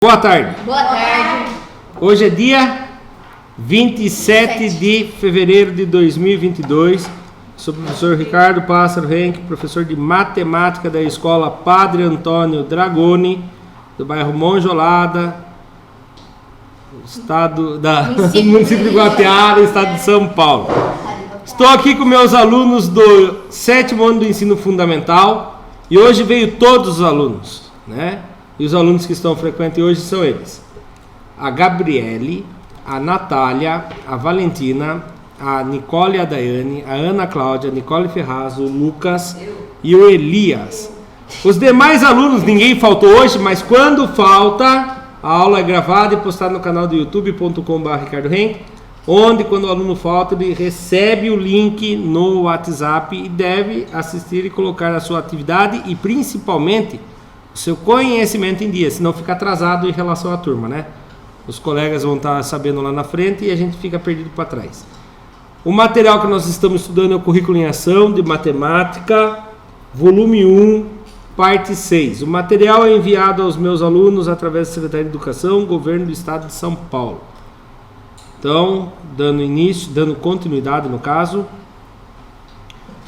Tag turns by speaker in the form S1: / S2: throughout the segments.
S1: Boa tarde.
S2: Boa tarde.
S1: Hoje é dia 27 de fevereiro de 2022. Sou o professor Ricardo Pássaro Henke, professor de matemática da escola Padre Antônio Dragoni, do bairro Monjolada, estado da município de Guapiara, estado de São Paulo. Estou aqui com meus alunos do 7º ano do ensino fundamental e hoje veio todos os alunos, né? E os alunos que estão frequentes hoje são eles: a Gabriele, a Natália, a Valentina, a Nicole e a Daiane, a Ana Cláudia, a Nicole Ferraz, o Lucas e o Elias. Os demais alunos, ninguém faltou hoje, mas quando falta, a aula é gravada e postada no canal do youtube.com/ricardohenke, onde quando o aluno falta, ele recebe o link no WhatsApp e deve assistir e colocar a sua atividade e principalmente o seu conhecimento em dia, senão fica atrasado em relação à turma, né? Os colegas vão estar sabendo lá na frente e a gente fica perdido para trás. O material que nós estamos estudando é o Currículo em Ação de Matemática, volume 1, parte 6. O material é enviado aos meus alunos através da Secretaria de Educação, Governo do Estado de São Paulo. Então, dando continuidade no caso.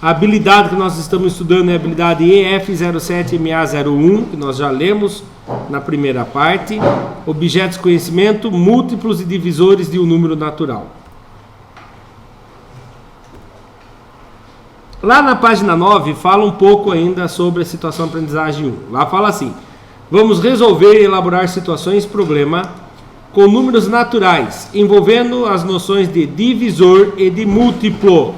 S1: A habilidade que nós estamos estudando é a habilidade EF07MA01, que nós já lemos na primeira parte. Objetos de conhecimento, múltiplos e divisores de um número natural. Lá na página 9 fala um pouco ainda sobre a situação aprendizagem 1. Lá fala assim: vamos resolver e elaborar situações problema com números naturais, envolvendo as noções de divisor e de múltiplo,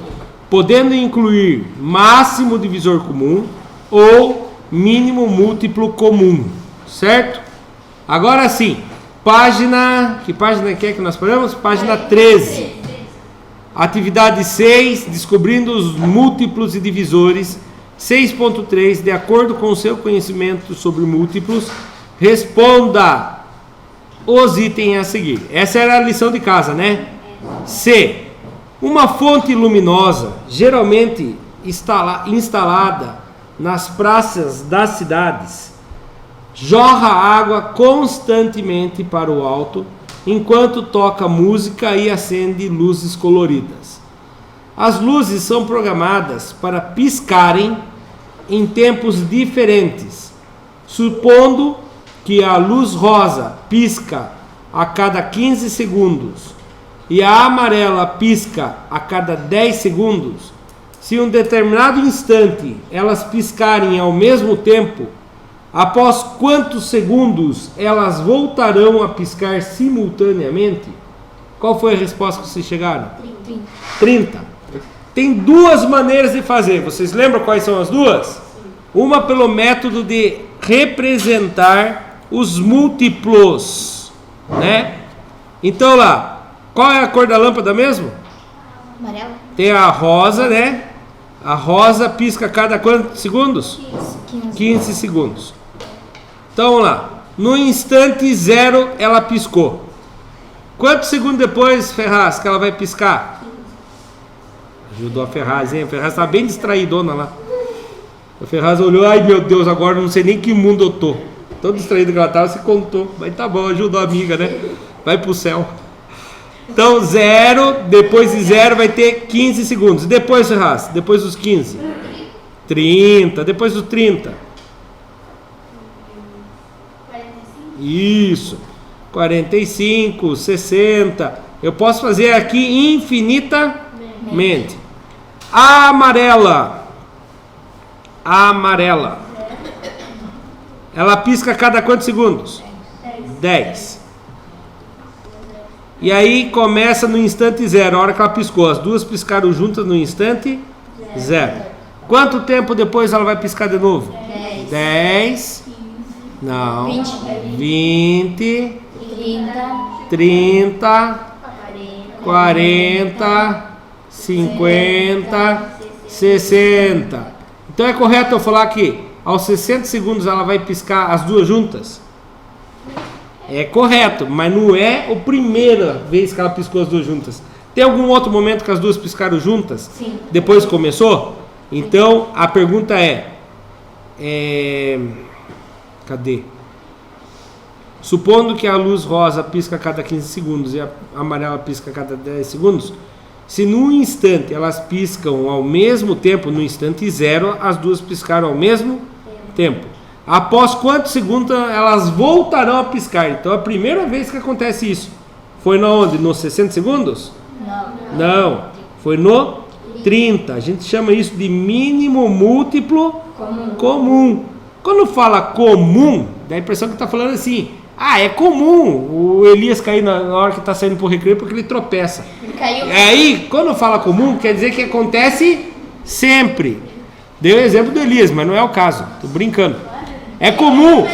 S1: podendo incluir máximo divisor comum ou mínimo múltiplo comum, certo? Agora sim, que página é que nós paramos? Página 13. Atividade 6, descobrindo os múltiplos e divisores. 6.3, de acordo com o seu conhecimento sobre múltiplos, responda os itens a seguir. Essa era a lição de casa, né? C. Uma fonte luminosa, geralmente instalada nas praças das cidades, jorra água constantemente para o alto, enquanto toca música e acende luzes coloridas. As luzes são programadas para piscarem em tempos diferentes, supondo que a luz rosa pisca a cada 15 segundos e a amarela pisca a cada 10 segundos, se em um determinado instante elas piscarem ao mesmo tempo, após quantos segundos elas voltarão a piscar simultaneamente? Qual foi a resposta que vocês chegaram? 30. Tem duas maneiras de fazer. Vocês lembram quais são as duas? Uma pelo método de representar os múltiplos, né? Então lá, qual é a cor da lâmpada mesmo?
S2: Amarela.
S1: Tem a rosa, né? A rosa pisca a cada quantos segundos? 15 segundos. Então vamos lá. No instante 0 ela piscou. Quantos segundos depois, Ferraz, que ela vai piscar? Ajudou a Ferraz, hein? A Ferraz está bem distraidona lá. A Ferraz olhou, ai meu Deus, agora não sei nem que mundo eu tô. Tão distraído que ela estava, se contou. Mas tá bom, ajudou a amiga, né? Vai pro céu. Então 0, depois de 0 vai ter 15 segundos. Depois, Ferraz, depois dos 15? 30, depois dos 30?
S2: 45.
S1: Isso. 45, 60. Eu posso fazer aqui infinitamente. A amarela. Ela pisca a cada quantos segundos? 10. E aí começa no instante 0, a hora que ela piscou. As duas piscaram juntas no instante 0. Quanto tempo depois ela vai piscar de novo? 10. Não. 20. 30. 40. 50. 60. Então é correto eu falar que aos 60 segundos ela vai piscar as duas juntas? É correto, mas não é a primeira vez que ela piscou as duas juntas. Tem algum outro momento que as duas piscaram juntas?
S2: Sim.
S1: Depois começou? Então a pergunta é cadê? Supondo que a luz rosa pisca a cada 15 segundos e a amarela pisca a cada 10 segundos, se num instante elas piscam ao mesmo tempo, no instante zero, as duas piscaram ao mesmo tempo. Após quantos segundos elas voltarão a piscar? Então a primeira vez que acontece isso foi na onde? Nos 60 segundos? Não, foi no 30. A gente chama isso de mínimo múltiplo comum. Quando fala comum, dá a impressão que está falando assim: é comum o Elias cair na hora que está saindo para o recreio porque ele tropeça.
S2: Ele caiu.
S1: Aí, quando fala comum, quer dizer que acontece sempre. Dei o exemplo do Elias, mas não é o caso. Estou brincando. É comum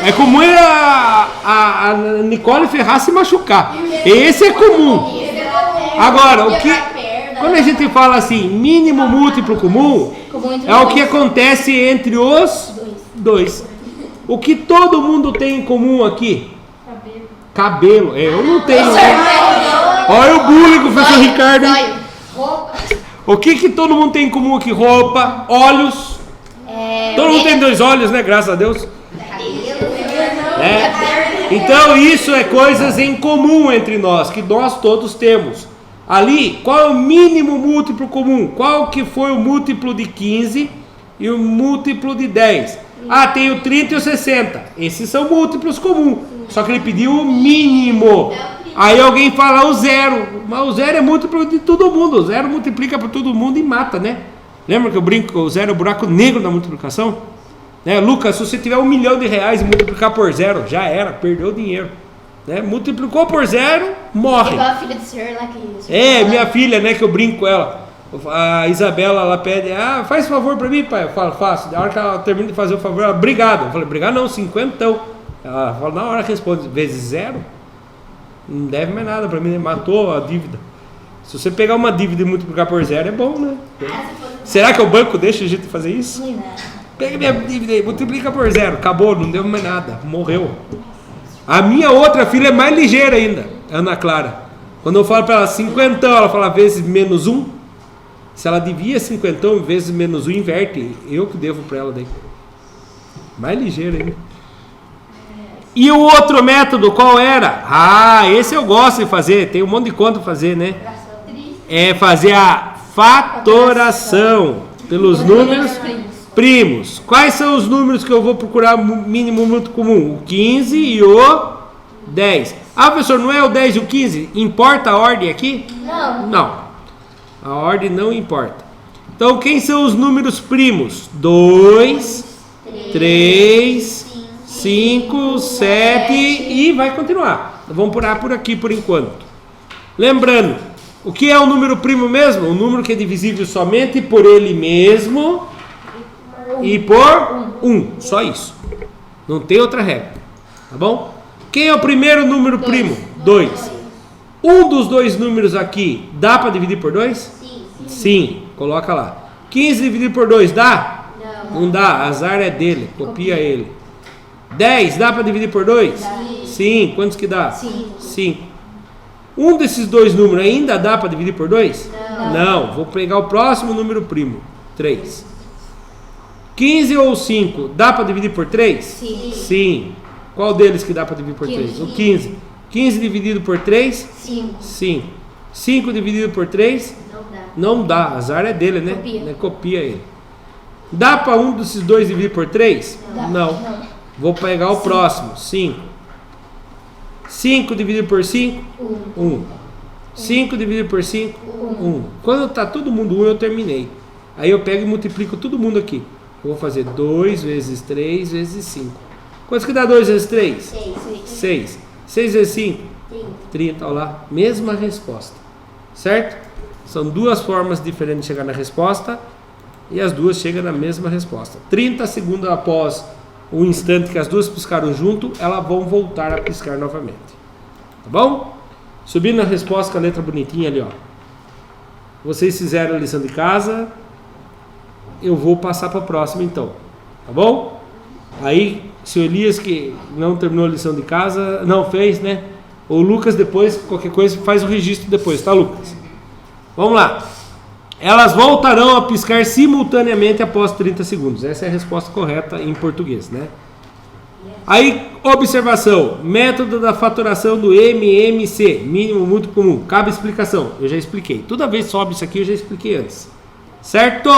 S1: a Nicole Ferraz se machucar. Esse é comum. Agora, quando a gente fala assim, mínimo múltiplo comum, é o que acontece entre os dois. O que todo mundo tem em comum aqui? Cabelo. Eu não tenho. Olha o bullying com o professor Ricardo. O que todo mundo tem em comum aqui? Roupa, olhos. Todo mundo tem 2 olhos, né? Graças a Deus. Então isso é coisas em comum entre nós, que nós todos temos. Ali, qual é o mínimo múltiplo comum? Qual que foi o múltiplo de 15 e o múltiplo de 10? Tem o 30 e o 60. Esses são múltiplos comuns. Só que ele pediu o mínimo. Aí alguém fala o zero. Mas o zero é múltiplo de todo mundo. O zero multiplica por todo mundo e mata, né? Lembra que eu brinco que o zero é o buraco negro da multiplicação? Lucas, se você tiver R$1 milhão e multiplicar por zero, já era, perdeu o dinheiro. Multiplicou por zero, morre.
S2: Igual a filha do senhor lá que...
S1: minha filha, né, que eu brinco com ela. A Isabela, ela pede, faz favor pra mim, pai. Eu falo, faço. Na hora que ela termina de fazer o favor, ela, obrigado. Eu falei, obrigado não, 50. Ela fala, na hora responde, vezes zero, não deve mais nada pra mim, né? Matou a dívida. Se você pegar uma dívida e multiplicar por zero, é bom, né? Será que o banco deixa a gente fazer isso? Pega minha dívida aí, multiplica por zero, acabou, não deu mais nada, morreu. A minha outra filha é mais ligeira ainda, Ana Clara. Quando eu falo para ela 50, ela fala vezes menos 1. Se ela devia 50 vezes menos 1, inverte. Eu que devo para ela daí. Mais ligeira ainda. E o outro método qual era? Esse eu gosto de fazer. Tem um monte de conta para fazer, né? É fazer a fatoração pelos números primos. Quais são os números que eu vou procurar mínimo muito comum? O 15 e o 10. Professor, não é o 10 e o 15? Importa a ordem aqui? Não. A ordem não importa. Então, quem são os números primos? 2, 3, 5, 7 e vai continuar. Vamos parar por aqui por enquanto. Lembrando, o que é o número primo mesmo? O número que é divisível somente por ele mesmo e por 1. Só isso. Não tem outra regra. Tá bom? Quem é o primeiro número primo? 2. Um dos dois números aqui, dá para dividir por 2? Sim. Coloca lá. 15 dividido por 2, dá? Não dá, azar é dele, copia ele. 10, dá para dividir por 2? Sim. Quantos que dá? 5. Um desses dois números ainda dá para dividir por 2? Não. Vou pegar o próximo número primo, 3. 15 ou 5, dá para dividir por 3? Sim. Qual deles que dá para dividir por 3? O 15. 15 dividido por 3? 5. 5 dividido por 3? Não dá. Azar é dele, né? Copia ele. Dá para um desses dois dividir por 3? Não. Vou pegar o próximo. 5. 5 dividido por 5? 1. 5 dividido por 5? 1. Quando está todo mundo 1, eu terminei. Aí eu pego e multiplico todo mundo aqui. Eu vou fazer 2 vezes 3 vezes 5. Quantos que dá 2 vezes 3? 6. 6 vezes 5? 30. Olha lá. Mesma resposta. Certo? São duas formas diferentes de chegar na resposta. E as duas chegam na mesma resposta. 30 segundos após o instante que as duas piscaram junto, elas vão voltar a piscar novamente. Tá bom? Subindo a resposta com a letra bonitinha ali, ó. Vocês fizeram a lição de casa. Eu vou passar para a próxima então. Tá bom? Aí, se o Elias que não terminou a lição de casa, não fez, né? O Lucas depois, qualquer coisa, faz o registro depois, tá, Lucas? Vamos lá. Elas voltarão a piscar simultaneamente após 30 segundos. Essa é a resposta correta em português, né? Aí, observação. Método da faturação do MMC. Mínimo muito comum. Cabe explicação. Eu já expliquei. Toda vez que sobe isso aqui, eu já expliquei antes. Certo?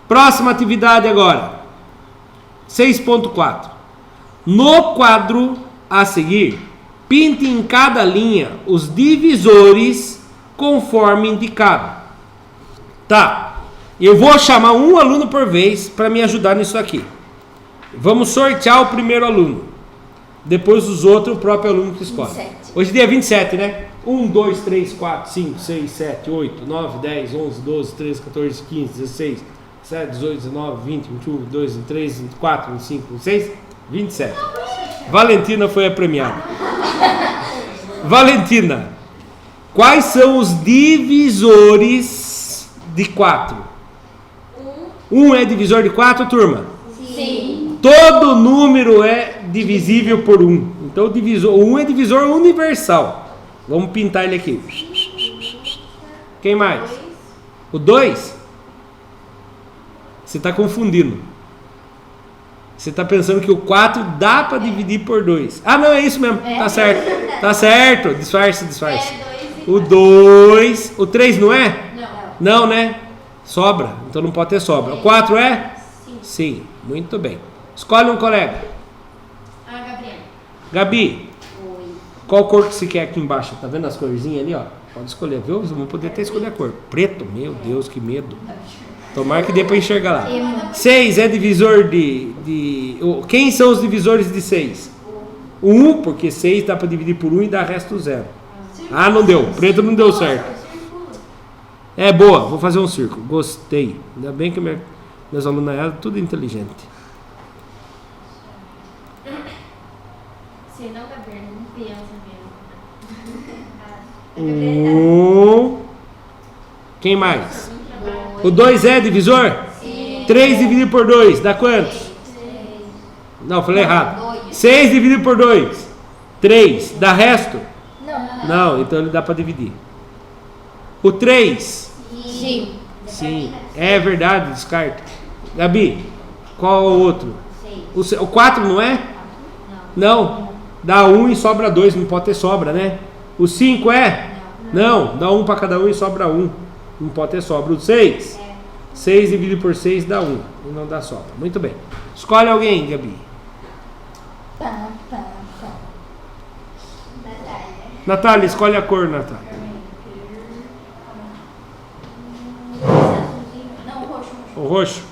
S1: Próxima atividade agora. 6.4. No quadro a seguir, pinte em cada linha os divisores conforme indicado. Tá. Eu vou chamar um aluno por vez para me ajudar nisso aqui. Vamos sortear o primeiro aluno. Depois os outros, o próprio aluno que escolhe.
S2: 27.
S1: Hoje é dia 27, né? 1, 2, 3, 4, 5, 6, 7, 8, 9, 10, 11, 12, 13, 14, 15, 16, 17, 18, 19, 20, 21, 22, 23, 24, 25, 26, 27. Valentina foi a premiada. Valentina, quais são os divisores de 4? 1 é divisor de 4, turma?
S2: Sim.
S1: Todo número é divisível por 1. Então, o 1 é divisor universal. Vamos pintar ele aqui. Quem mais? O 2? Você está confundindo. Você está pensando que o 4 dá para dividir por 2. Ah, não, é isso mesmo. Tá certo. Tá certo. Disfarce. O 2. O 3 não é? Não, né? Sobra. Então não pode ter sobra. O 4 é? Sim. Muito bem. Escolhe um colega.
S2: Gabriela.
S1: Gabi,
S2: Oi.
S1: qual cor que você quer aqui embaixo? Tá vendo as corzinhas ali, ó? Pode escolher, viu? Você não poder até escolher a cor. Preto, meu Deus, que medo. Tomara que dê pra enxergar lá. 6 é divisor Quem são os divisores de 6? 1, porque 6 dá pra dividir por 1 e dá resto 0. Ah, não deu. Preto não deu certo. É boa, vou fazer um círculo. Gostei. Ainda bem que meus alunos eram tudo inteligente.
S2: Se não, Gabriela, não criança mesmo.
S1: Quem mais? O 2 é divisor?
S2: Sim.
S1: 3 dividido por 2 dá quantos? Não, falei errado. 6 dividido por 2 3 dá resto? Não, então ele dá para dividir. O 3?
S2: Sim.
S1: Sim, é verdade, descarta. Gabi, qual o outro? O 4 não é? Não. Dá 1 e sobra 2, não pode ter sobra, né? O 5 é? Não, dá 1 para cada um e sobra 1. Não pode ter sobra. O 6? 6 dividido por 6 dá 1 e não dá sobra. Muito bem. Escolhe alguém, Gabi. Natália, escolhe a cor, Natália.
S2: Não, roxo.
S1: O roxo.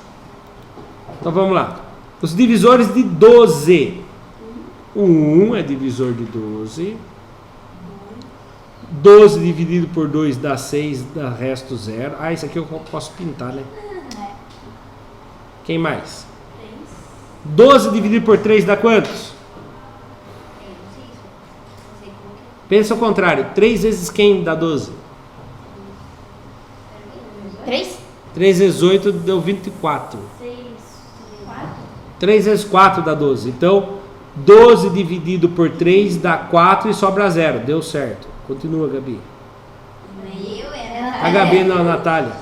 S1: Então vamos lá. Os divisores de 12. O 1 é divisor de 12. 12 dividido por 2 dá 6, dá resto 0. Ah, isso aqui eu posso pintar, né? Quem mais? 12 dividido por 3 dá quantos? Pensa ao contrário. 3 vezes quem dá 12?
S2: 3?
S1: 3 vezes 8 deu 24. 3 vezes 4 dá 12. Então, 12 dividido por 3 dá 4 e sobra 0. Deu certo. Continua, Gabi. A Gabi não, a Natália.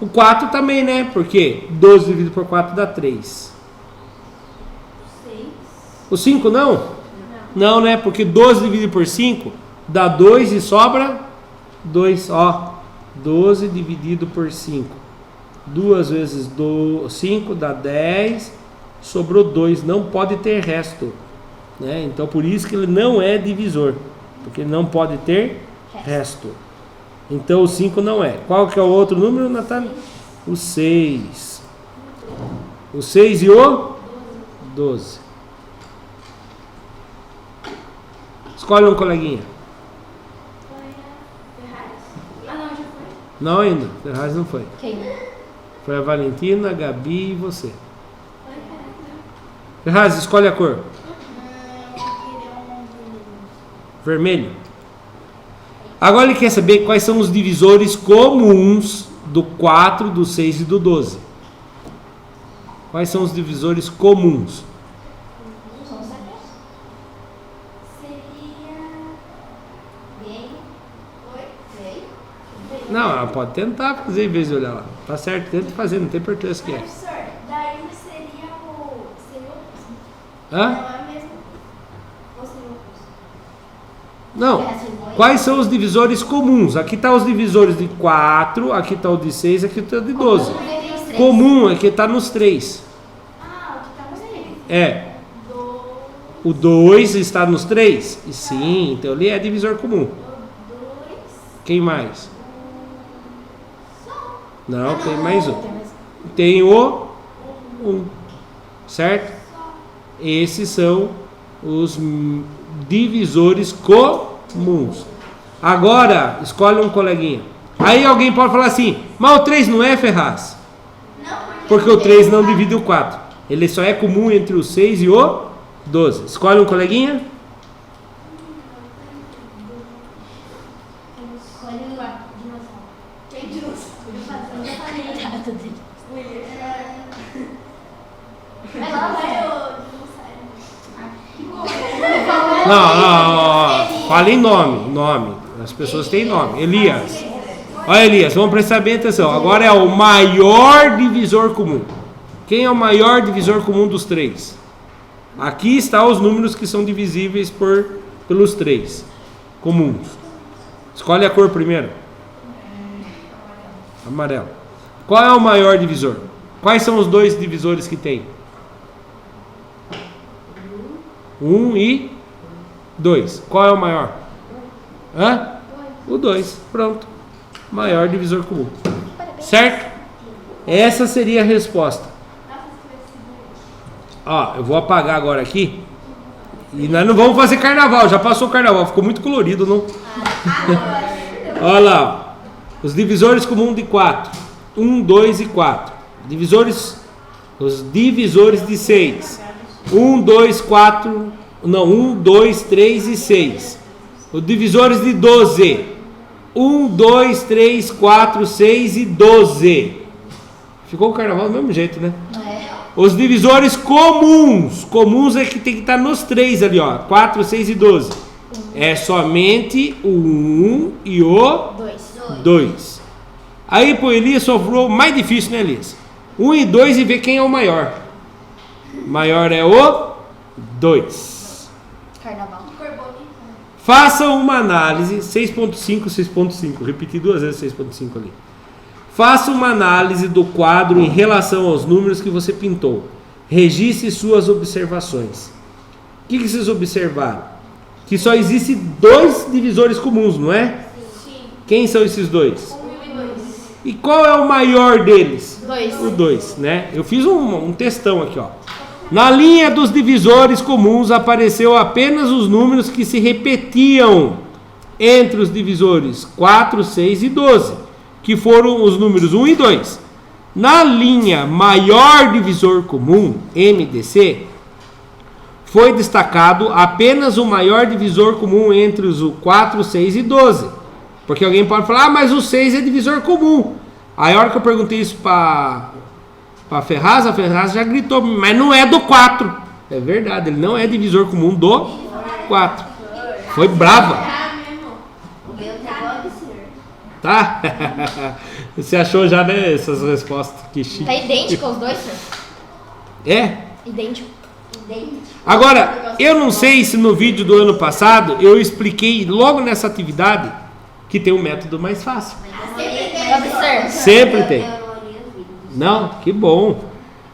S1: O 4 também, né? Porque 12 dividido por 4 dá 3. O 5 não? Não, né? Porque 12 dividido por 5 dá 2 e sobra 2. Ó, 12 dividido por 5. 2 vezes 5 dá 10. Sobrou 2. Não pode ter resto, né? Então, por isso que ele não é divisor. Porque ele não pode ter resto. Então, o 5 não é. Qual que é o outro número, Natália? O 6. O 6 e o 12. Escolhe um coleguinha.
S2: Ah, não, já foi.
S1: Não ainda. Ferraz não foi.
S2: Quem?
S1: Foi a Valentina, a Gabi e você. Ferraz, escolhe a cor. Vermelho. Agora ele quer saber quais são os divisores comuns do 4, do 6 e do 12. Quais são os divisores comuns? Não, ela pode tentar fazer em vez de olhar lá. Tá certo, tenta fazer, não tem importância que é.
S3: Professor, daí seria o...
S1: Hã?
S3: Não é
S1: Não. Quais são os divisores comuns? Aqui está os divisores de 4, aqui está o de 6, aqui está o de 12. Comum é que está nos 3.
S2: Ah, o que tá você?
S1: É. O 2 está nos 3? Sim, então ele é divisor comum. Quem mais? Não, tem mais um. Tem o 1. Certo? Esses são os divisores comuns. Agora, escolhe um coleguinha. Aí alguém pode falar assim, mas o 3 não é, Ferraz?
S2: Não,
S1: Porque o 3 não divide o 4. Ele só é comum entre o 6 e o 12. Escolhe um coleguinha.
S2: escolhe o dinossauro. Tem dinossauro. Vai lá, vai o
S1: Não. Fala em nome. As pessoas têm nome. Elias. Olha, Elias, vamos prestar bem atenção. Agora é o maior divisor comum. Quem é o maior divisor comum dos 3? Aqui estão os números que são divisíveis pelos 3 comuns. Escolhe a cor primeiro. Amarelo. Qual é o maior divisor? Quais são os dois divisores que tem? 1 e 2. Qual é o maior? Hã? O 2. Pronto. Maior divisor comum. Certo? Essa seria a resposta. Ó, eu vou apagar agora aqui. E nós não vamos fazer carnaval. Já passou o carnaval. Ficou muito colorido, não? Olha lá. Os divisores comuns de 4. 1, 2 e 4. Os divisores de 6. 1, 2, 4. Não, 1, 2, 3 e 6. Os divisores de 12. 1, 2, 3, 4, 6 e 12. Ficou o carnaval do mesmo jeito, né? Os divisores comuns. Comuns é que tem que estar nos 3 ali, ó. 4, 6 e 12. É somente o 1 e o 2. Aí pro Elias sobrou mais difícil, né, Elias? 1 e 2 e ver quem é o maior. O maior é o 2.
S2: Carnaval.
S1: Faça uma análise 6.5, 6.5. Repeti 2 vezes 6.5 ali. Faça uma análise do quadro em relação aos números que você pintou. Registre suas observações. O que vocês observaram? Que só existem 2 divisores comuns, não é?
S2: Sim.
S1: Quem são esses 2?
S2: 1 e 2.
S1: E qual é o maior deles?
S2: 2.
S1: O 2, né? Eu fiz um textão aqui, ó. Na linha dos divisores comuns apareceu apenas os números que se repetiam entre os divisores 4, 6 e 12, que foram os números 1 e 2. Na linha maior divisor comum, MDC, foi destacado apenas o maior divisor comum entre os 4, 6 e 12. Porque alguém pode falar, mas o 6 é divisor comum. Aí a hora que eu perguntei isso para a Ferraz já gritou, mas não é do 4. É verdade, ele não é divisor comum do 4. Foi brava.
S2: O meu tá igual do senhor.
S1: Tá? Você achou já, né, essas respostas? Que chique.
S2: Tá idêntico aos dois, senhor?
S1: É?
S2: Idêntico.
S1: Agora, eu não sei se no vídeo do ano passado eu expliquei logo nessa atividade que tem um método mais fácil.
S2: Professor.
S1: Sempre tem. Não? Que bom.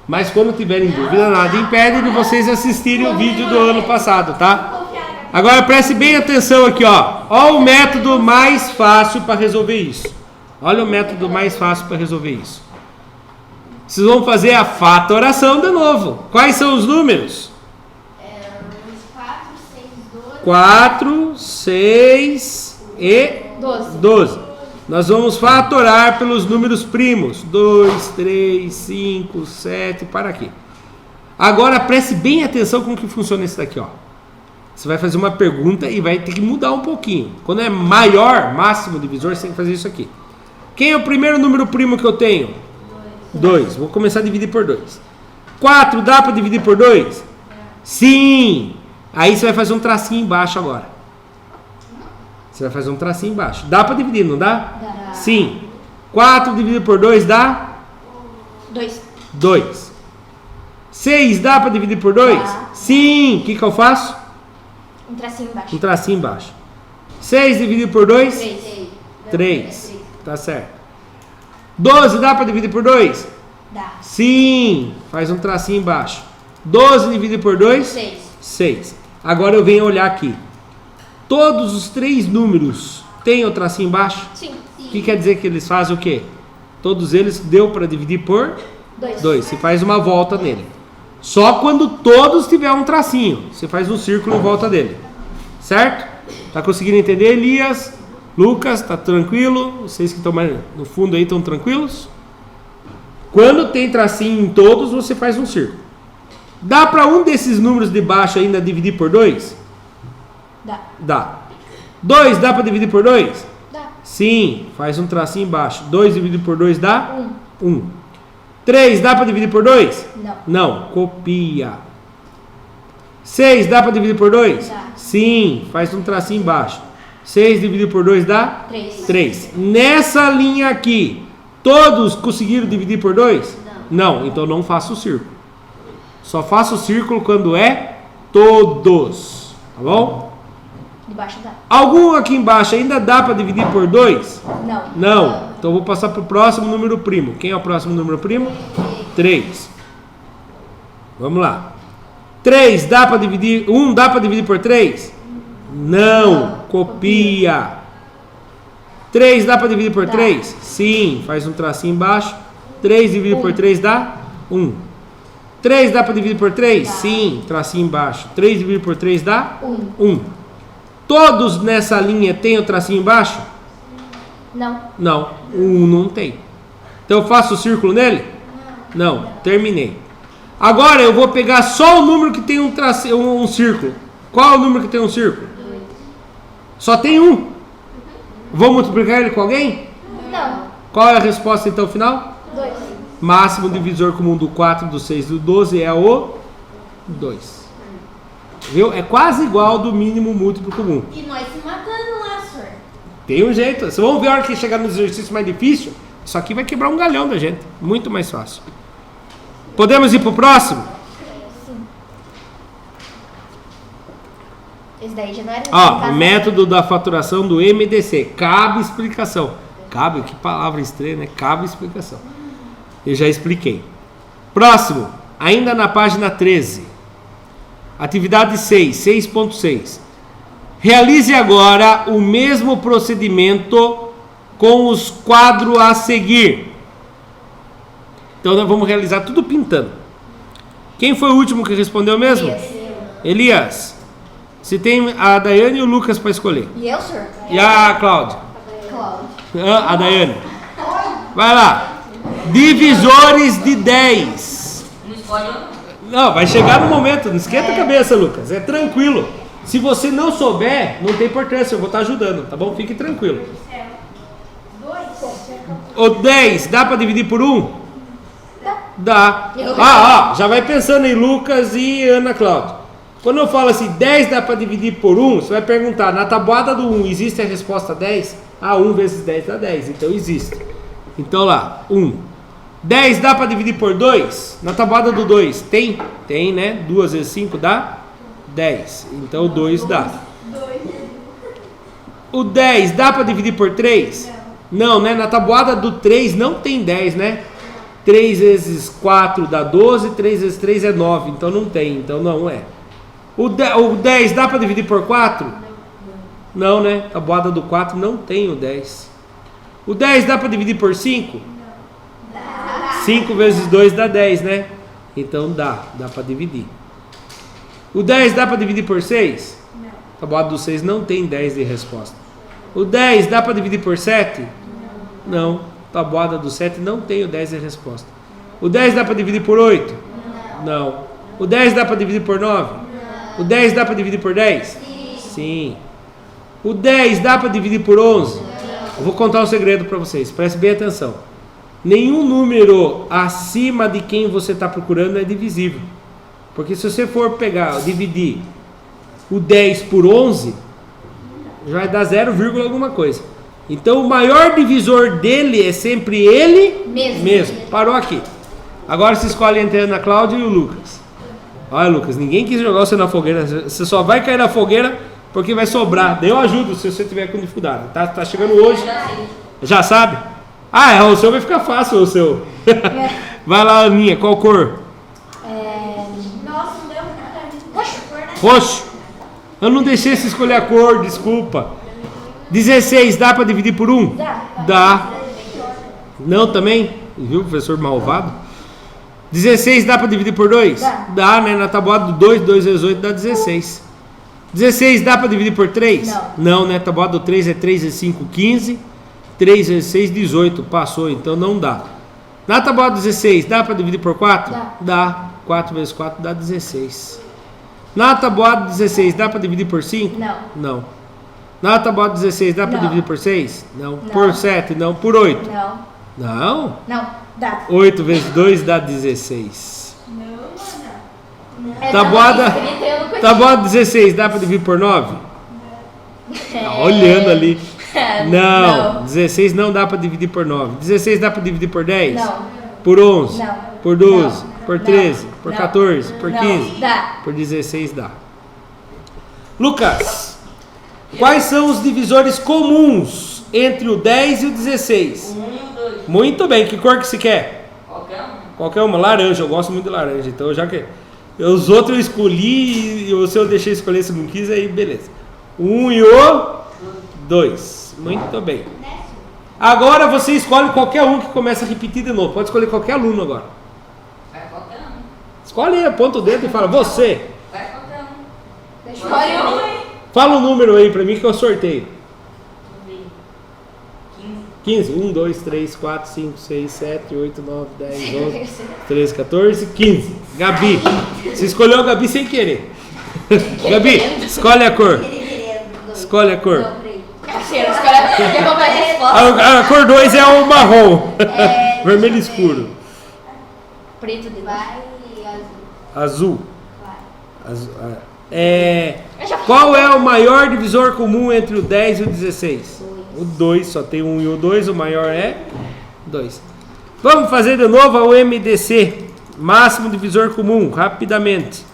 S1: Mas quando tiverem dúvida, nada impede de vocês assistirem o vídeo do ano passado, tá? Agora preste bem atenção aqui, ó. Olha o método mais fácil para resolver isso. Olha o método mais fácil para resolver isso. Vocês vão fazer a fatoração de novo. Quais são os números? 4, 6 e 12. Nós vamos fatorar pelos números primos. 2, 3, 5, 7, para aqui. Agora preste bem atenção como que funciona isso daqui, ó. Você vai fazer uma pergunta e vai ter que mudar um pouquinho. Quando é maior, máximo divisor, você tem que fazer isso aqui. Quem é o primeiro número primo que eu tenho? 2. Vou começar a dividir por 2. 4 dá para dividir por 2? Sim! Aí você vai fazer um tracinho embaixo agora. Você vai fazer um tracinho embaixo. Dá para dividir, não dá?
S2: Dá.
S1: Sim. 4 dividido por 2 dá? 2. 6 dá para dividir por 2?
S2: Dá.
S1: Sim. O que eu faço?
S2: Um tracinho embaixo.
S1: Um tracinho embaixo. 6 dividido por 2? 3. Tá certo. 12 dá para dividir por 2?
S2: Dá.
S1: Sim. Faz um tracinho embaixo. 12 dividido por 2? 6. Agora eu venho olhar aqui. Todos os 3 números têm o tracinho embaixo?
S2: Sim.
S1: O que quer dizer que eles fazem o quê? Todos eles deu para dividir por 2. Você faz uma volta nele. Só quando todos tiver um tracinho. Você faz um círculo em volta dele. Certo? Tá conseguindo entender, Elias? Lucas, tá tranquilo? Vocês que estão mais no fundo aí estão tranquilos? Quando tem tracinho em todos, você faz um círculo. Dá para um desses números de baixo ainda dividir por 2? Dá. 2 dá para dividir por 2?
S2: Dá.
S1: Sim, faz um tracinho embaixo. 2 dividido por 2 dá? 1. 3 dá para dividir por 2? Não, copia. 6 dá para dividir por 2?
S2: Dá.
S1: Sim, faz um tracinho embaixo. 6 dividido por 2 dá? 3. Nessa linha aqui, todos conseguiram dividir por 2? Não, então não faço o círculo. Só faço o círculo quando é todos. Tá bom?
S2: De baixo dá.
S1: Algum aqui embaixo ainda dá para dividir por 2?
S2: Não.
S1: Então eu vou passar para o próximo número primo. Quem é o próximo número primo? 3. Vamos lá. 3 dá para dividir. 1 dá para dividir por 3? Não. Copia. 3 dá para dividir por 3? Sim. Faz um tracinho embaixo. 3 dividido por 3 dá? 1. 3 dá para dividir por 3? Sim. Tracinho embaixo. 3 dividido por 3 dá? 1. Todos nessa linha tem o tracinho embaixo? Não. 1 não tem. Então eu faço o círculo nele? Não. Terminei. Agora eu vou pegar só o número que tem um círculo. Qual é o número que tem um círculo?
S2: 2.
S1: Só tem um. Vou multiplicar ele com alguém?
S2: Não.
S1: Qual é a resposta então final?
S2: 2.
S1: Máximo divisor comum do 4, do 6 e do 12 é o 2. Viu? É quase igual ao do mínimo múltiplo comum.
S2: E nós se matando lá, senhor.
S1: Tem um jeito. Vocês vão ver a hora que chegar no exercício mais difícil. Isso aqui vai quebrar um galhão da gente. Muito mais fácil. Podemos ir para o próximo?
S2: Sim. Esse daí já não era.
S1: Ó, o método da faturação do MDC. Cabe explicação. Cabe, que palavra estranha, né? Cabe explicação. Eu já expliquei. Próximo, ainda na página 13. Atividade 6, 6.6. Realize agora o mesmo procedimento com os quadros a seguir. Então nós vamos realizar tudo pintando. Quem foi o último que respondeu mesmo? Elias. Se tem a Daiane e o Lucas para escolher.
S2: E eu, senhor?
S1: E a Cláudia? A Daiane. Vai lá. Divisores de 10.
S3: Não escolhe ou
S1: Não, vai chegar no momento. Não esquenta a cabeça, Lucas. É tranquilo. Se você não souber, não tem importância. Eu vou estar ajudando, tá bom? Fique tranquilo. O 10 dá para dividir por 1? Dá. Já vai pensando em Lucas e Ana Cláudia. Quando eu falo assim, 10 dá para dividir por 1, você vai perguntar, na tabuada do 1 existe a resposta 10? 1 vezes 10 dá 10, então existe. Então lá, 1. 10 dá para dividir por 2? Na tabuada do 2, tem? Tem, né? 2 vezes 5 dá 10. Então o 2 dá. O 10 dá para dividir por 3? Não, né? Na tabuada do 3 não tem 10, né? 3 vezes 4 dá 12, 3 vezes 3 é 9, então não tem, então não é. O 10 dá para dividir por 4? Não, né? A tabuada do 4 não tem o 10. O 10 dá para dividir por 5? 5 vezes 2 dá 10, né? Então dá para dividir. O 10 dá para dividir por 6? Não. A tabuada do 6 não tem 10 de resposta. O 10 dá para dividir por 7? Não. A tabuada do 7 não tem o 10 de resposta. O 10 dá para dividir por 8? Não. O 10 dá para dividir por 9? O 10 dá para dividir por 10? Sim. O 10 dá para dividir por 11? Eu vou contar um segredo para vocês, preste bem atenção. Nenhum número acima de quem você está procurando é divisível. Porque se você for pegar, dividir o 10 por 11, já vai dar 0, alguma coisa. Então o maior divisor dele é sempre ele mesmo. Parou aqui. Agora se escolhe entre a Ana Cláudia e o Lucas. Olha, Lucas, ninguém quis jogar você na fogueira. Você só vai cair na fogueira porque vai sobrar. Daí eu ajudo se você tiver com dificuldade. Tá chegando hoje. Já sabe? Ah, o seu vai ficar fácil, o seu. Vai lá, Aninha, qual cor?
S2: Nossa, não deu roxo.
S1: Roxo. Eu não deixei você escolher a cor, desculpa. 16, dá pra dividir por 1? Dá. Não também? Viu, professor malvado? 16 dá pra dividir por 2? Dá, né? Na tabuada do 2, 2 vezes 8 dá 16. 16 dá pra dividir por 3? Não, né? A tabuada do 3 é 3 vezes 5, 15. 3 vezes 6, 18. Passou, então não dá. Na tabuada 16, dá para dividir por 4? Dá. 4 vezes 4 dá 16. Na tabuada 16, dá para dividir por 5? Não. Na tabuada 16, dá para dividir por 6? Não. Por 7? Não. Por 8? Não.
S2: Não, dá.
S1: 8 vezes 2 dá 16.
S2: É,
S1: Tabuada 16, dá para dividir por 9? Tá olhando ali. Não. 16 não dá para dividir por 9. 16 dá para dividir por 10?
S2: Não.
S1: Por 11?
S2: Não.
S1: Por 12?
S2: Não.
S1: Por 13?
S2: Não.
S1: Por
S2: Não.
S1: 14? Por 15?
S2: Dá.
S1: Por 16 dá. Lucas, quais são os divisores comuns entre o 10 e o 16?
S3: 1 e 2.
S1: Muito bem, que cor que se quer?
S3: Qualquer um.
S1: Qualquer uma, laranja, eu gosto muito de laranja, então já que os outros eu escolhi e se eu deixei escolher se não quis, aí beleza. 1 e o 2. Muito bem. Agora você escolhe qualquer um que começa a repetir de novo. Pode escolher qualquer aluno agora.
S3: Vai qualquer um.
S1: Escolhe, aponta o dedo e fala, você.
S3: Vai qualquer um.
S2: Escolhe um.
S1: Fala um número aí pra mim que eu sorteio.
S3: 15.
S1: 15. 1, 2, 3, 4, 5, 6, 7, 8, 9, 10, 11, 13, 14, 15. Gabi. Você escolheu a Gabi sem querer. Gabi, escolhe a cor. Escolhe a cor. A cor 2 é o marrom. Vermelho escuro.
S2: Preto de vai e
S1: Azul. Qual é o maior divisor comum entre o 10 e o 16? O 2, só tem 1 e o 2, o maior é 2. Vamos fazer de novo o MDC, máximo divisor comum, rapidamente.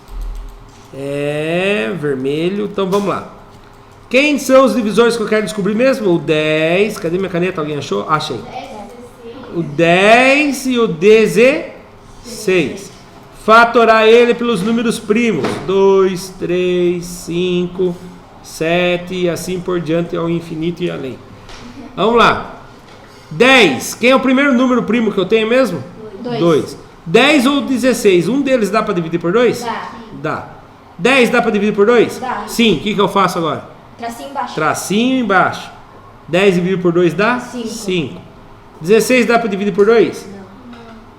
S1: Vermelho, então vamos lá. Quem são os divisores que eu quero descobrir mesmo? O 10, cadê minha caneta? Alguém achou? Achei. O 10 e o 16. Fatorar ele pelos números primos. 2, 3, 5, 7 e assim por diante ao infinito e além. Vamos lá. 10. Quem é o primeiro número primo que eu tenho mesmo? 2. 10 ou 16? Um deles dá para dividir por 2? Dá. 10 dá para dividir por 2?
S2: Dá.
S1: Sim. O que eu faço agora?
S2: Tracinho embaixo.
S1: Tracinho embaixo. 10 dividido por 2 dá? 5. 16 dá para dividir por 2?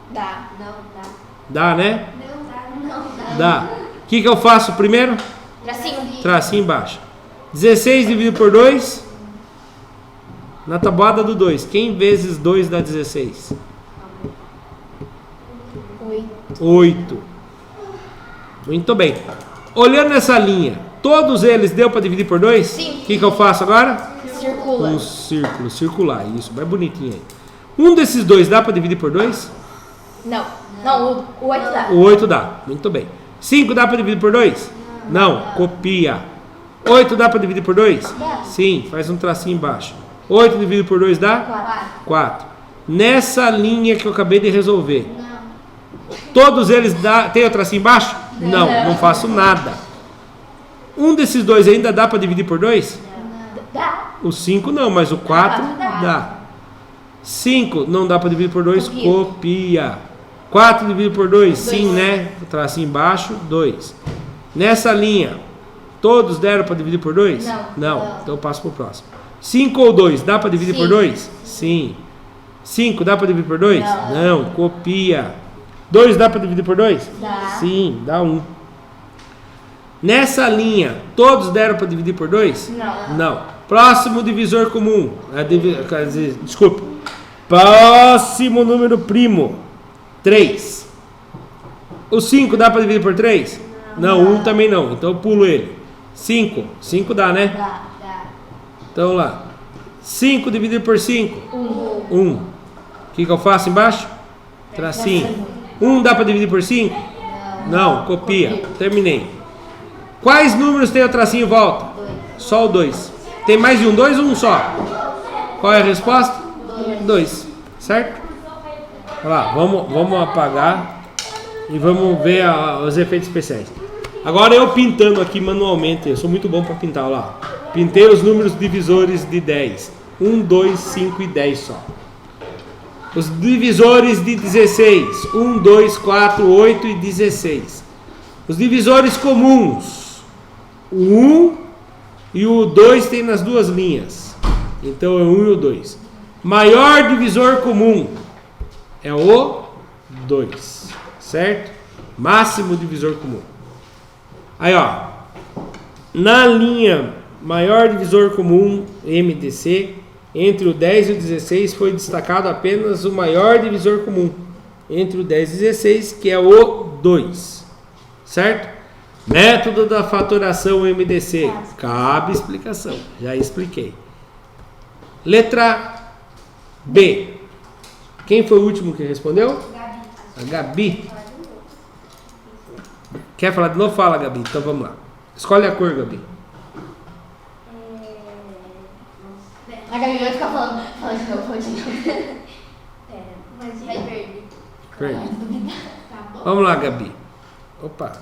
S2: Dá.
S1: Dá, né?
S2: Não
S1: Dá. O que eu faço primeiro?
S2: Tracinho.
S1: Tracinho embaixo. 16 dividido por 2? Na tabuada do 2. Quem vezes 2 dá 16? 8. Muito bem. Olhando essa linha, todos eles deu para dividir por 2?
S2: Sim.
S1: O que eu faço agora?
S2: Circula.
S1: Um círculo circular. Isso, vai bonitinho aí. Um desses dois dá para dividir por 2?
S2: Não, o 8 dá.
S1: O 8 dá. Muito bem. 5 dá para dividir por 2? Não. Copia. 8 dá para dividir por 2?
S2: Dá.
S1: Sim, faz um tracinho embaixo. 8 dividido por 2 dá? 4. Nessa linha que eu acabei de resolver. Todos eles tem o tracinho embaixo? Não faço nada. Um desses dois ainda dá para dividir por 2?
S2: Dá.
S1: O 5 não, mas o 4 dá. 5 não dá para dividir por 2? Copia. 4 dividido por 2? Sim, né? O tracinho embaixo, 2. Nessa linha, todos deram para dividir por 2? Não. Então eu passo para o próximo. 5 ou 2, dá para dividir por 2? Sim. 5 dá para dividir por 2? Não. Copia. 2 dá para dividir por 2?
S2: Dá.
S1: Sim, dá 1. Nessa linha, todos deram para dividir por 2? Não. Próximo divisor comum. Desculpa. Próximo número primo. 3. O 5 dá para dividir por 3? Não, 1 também não. Então eu pulo ele. 5. 5 dá, né?
S2: Dá.
S1: Então lá. 5 dividido por 5? 1. O que eu faço embaixo? Tracinho. 1 dá para dividir por 5? Não, copia. Terminei. Quais números tem o tracinho em volta? Só o 2. Tem mais de um 2 ou um só? Qual é a resposta? 2. Certo? Olha lá, vamos apagar e vamos ver os efeitos especiais. Agora eu pintando aqui manualmente, eu sou muito bom para pintar, olha lá. Pintei os números divisores de 10. 1, 2, 5 e 10 só. Os divisores de 16. 1, 2, 4, 8 e 16. Os divisores comuns. O 1 e o 2 tem nas duas linhas. Então é o 1 e o 2. Maior divisor comum é o 2. Certo? Máximo divisor comum. Aí, ó. Na linha maior divisor comum, MDC, entre o 10 e o 16 foi destacado apenas o maior divisor comum. Entre o 10 e o 16, que é o 2. Certo? Método da fatoração MDC. Cabe explicação. Já expliquei. Letra B. Quem foi o último que respondeu? A Gabi. Quer falar de novo? Fala, Gabi. Então vamos lá. Escolhe a cor, Gabi.
S2: A Gabi vai ficar falando de novo, de novo. Vai verde.
S1: Verde. Vamos lá, Gabi. Opa,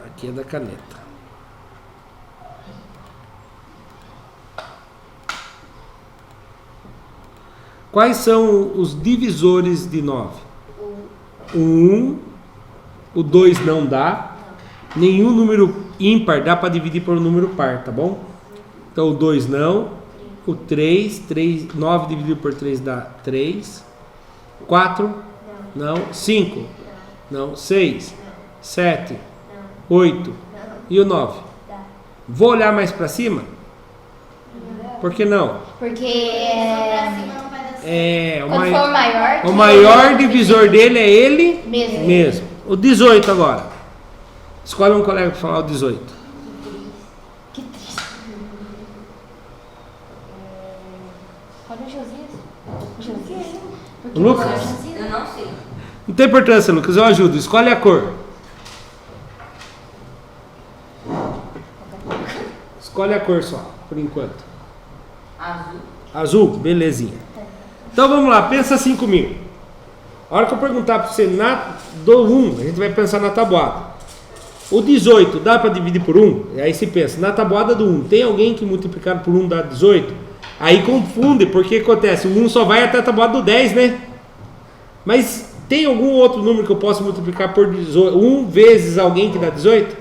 S1: aqui é da caneta. Quais são os divisores de 9? O 1, o 2 não dá. Nenhum número ímpar dá para dividir por um número par, tá bom? Então o 2 não. O 3, 9 dividido por 3 dá 3. 4, não. 5, não. 6, 7, 8 e o 9. Vou olhar mais para cima? Por que não?
S2: Porque
S1: o
S2: for maior,
S1: o maior divisor dele é ele
S2: mesmo.
S1: O 18 agora. Escolhe um colega para falar o 18.
S2: Que triste. Pode o Josias?
S1: O Lucas?
S3: Eu não sei.
S1: Não tem importância, Lucas, eu ajudo. Escolhe a cor. Escolhe a cor só, por enquanto.
S3: Azul.
S1: Azul, belezinha. Então vamos lá, pensa assim comigo. A hora que eu perguntar para você do 1, a gente vai pensar na tabuada. O 18 dá para dividir por 1? Aí se pensa, na tabuada do 1, tem alguém que multiplicado por 1 dá 18? Aí confunde, porque acontece, o 1 só vai até a tabuada do 10, né? Mas tem algum outro número que eu possa multiplicar por 18? 1 vezes alguém que dá 18?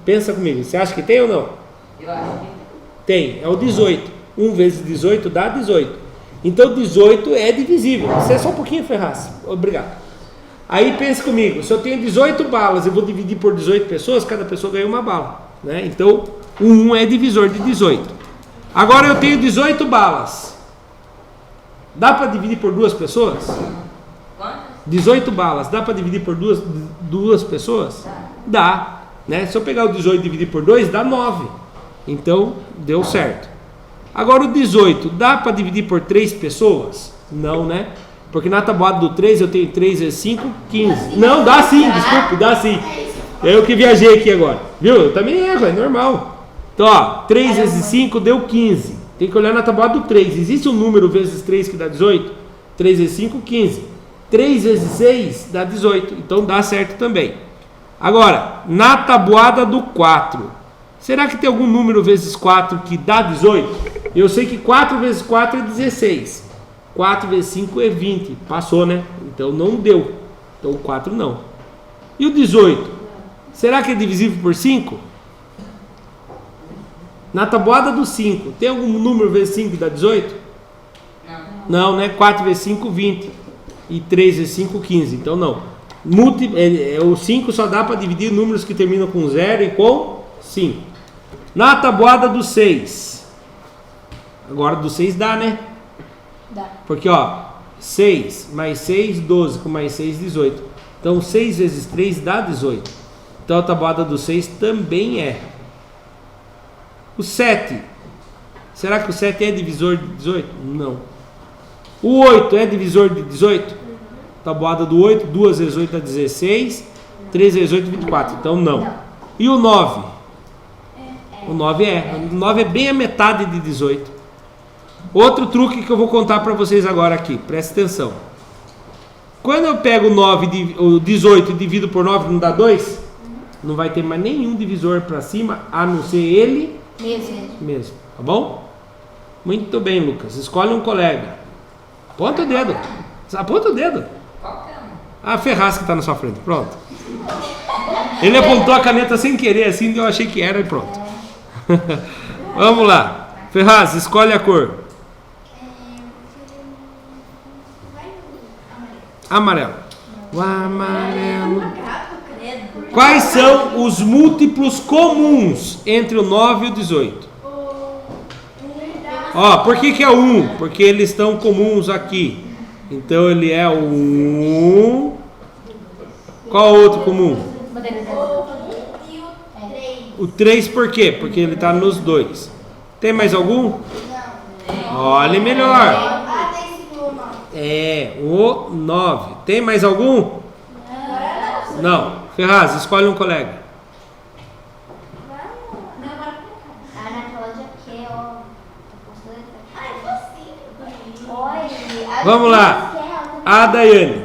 S1: Pensa comigo, você acha que tem ou não?
S3: Eu acho que
S1: Tem, é o 18. 1 vezes 18 dá 18. Então 18 é divisível. Você é só um pouquinho, Ferraz. Obrigado. Aí pense comigo, se eu tenho 18 balas e vou dividir por 18 pessoas, cada pessoa ganha uma bala, né? Então o 1 é divisor de 18. Agora eu tenho 18 balas. Dá para dividir por duas pessoas?
S3: quantas?
S1: 18 balas, dá para dividir por duas pessoas? Dá, né? Se eu pegar o 18 e dividir por 2, dá 9. Então deu certo. Agora o 18, dá para dividir por 3 pessoas? Não, né? Porque na tabuada do 3 eu tenho 3 vezes 5, 15. Não, dá sim, desculpe, dá sim. Eu que viajei aqui agora. Viu? Eu também erro, é normal. Então, ó, 3 vezes 5 deu 15. Tem que olhar na tabuada do 3. Existe um número vezes 3 que dá 18? 3 vezes 5, 15. 3 vezes 6 dá 18. Então dá certo também. Agora, na tabuada do 4. Será que tem algum número vezes 4 que dá 18? Eu sei que 4 vezes 4 é 16. 4 vezes 5 é 20. Passou, né? Então não deu. Então o 4 não. E o 18? Será que é divisível por 5? Na tabuada do 5, tem algum número vezes 5 que dá 18? Não, né? 4 vezes 5, 20. E 3 vezes 5, 15. Então não. O 5 só dá para dividir números que terminam com 0 e com 5. Na tabuada do 6. Agora do 6 dá, né?
S2: Dá.
S1: Porque, ó, 6 mais 6, 12, com mais 6, 18. Então, 6 vezes 3 dá 18. Então, a tabuada do 6 também é. O 7. Será que o 7 é divisor de 18? Não. O 8 é divisor de 18? Tabuada do 8, 2 vezes 8 dá 16. 3 vezes 8, 24. Então, não. E o 9? O 9 é. O 9 é bem a metade de 18. Outro truque que eu vou contar para vocês agora aqui. Presta atenção. Quando eu pego o 18 e divido por 9, não dá 2? Não vai ter mais nenhum divisor para cima, a não ser ele mesmo. Tá bom? Muito bem, Lucas. Escolhe um colega. Aponta o dedo. Aponta o dedo.
S3: Qualquer um.
S1: A Ferraz que está na sua frente. Pronto. Ele apontou a caneta sem querer, assim, eu achei que era e pronto. Vamos lá. Ferraz, escolhe a cor. Amarelo. O amarelo. Quais são os múltiplos comuns entre o 9 e o 18? Ó, por que é o 1? Porque eles estão comuns aqui. Então ele é o 1. Qual outro comum? O 3 por quê? Porque ele está nos dois. Tem mais algum? Olhe melhor. É, o 9. Tem mais algum? Não. Ferraz, escolhe um colega. Vamos lá. A Daiane.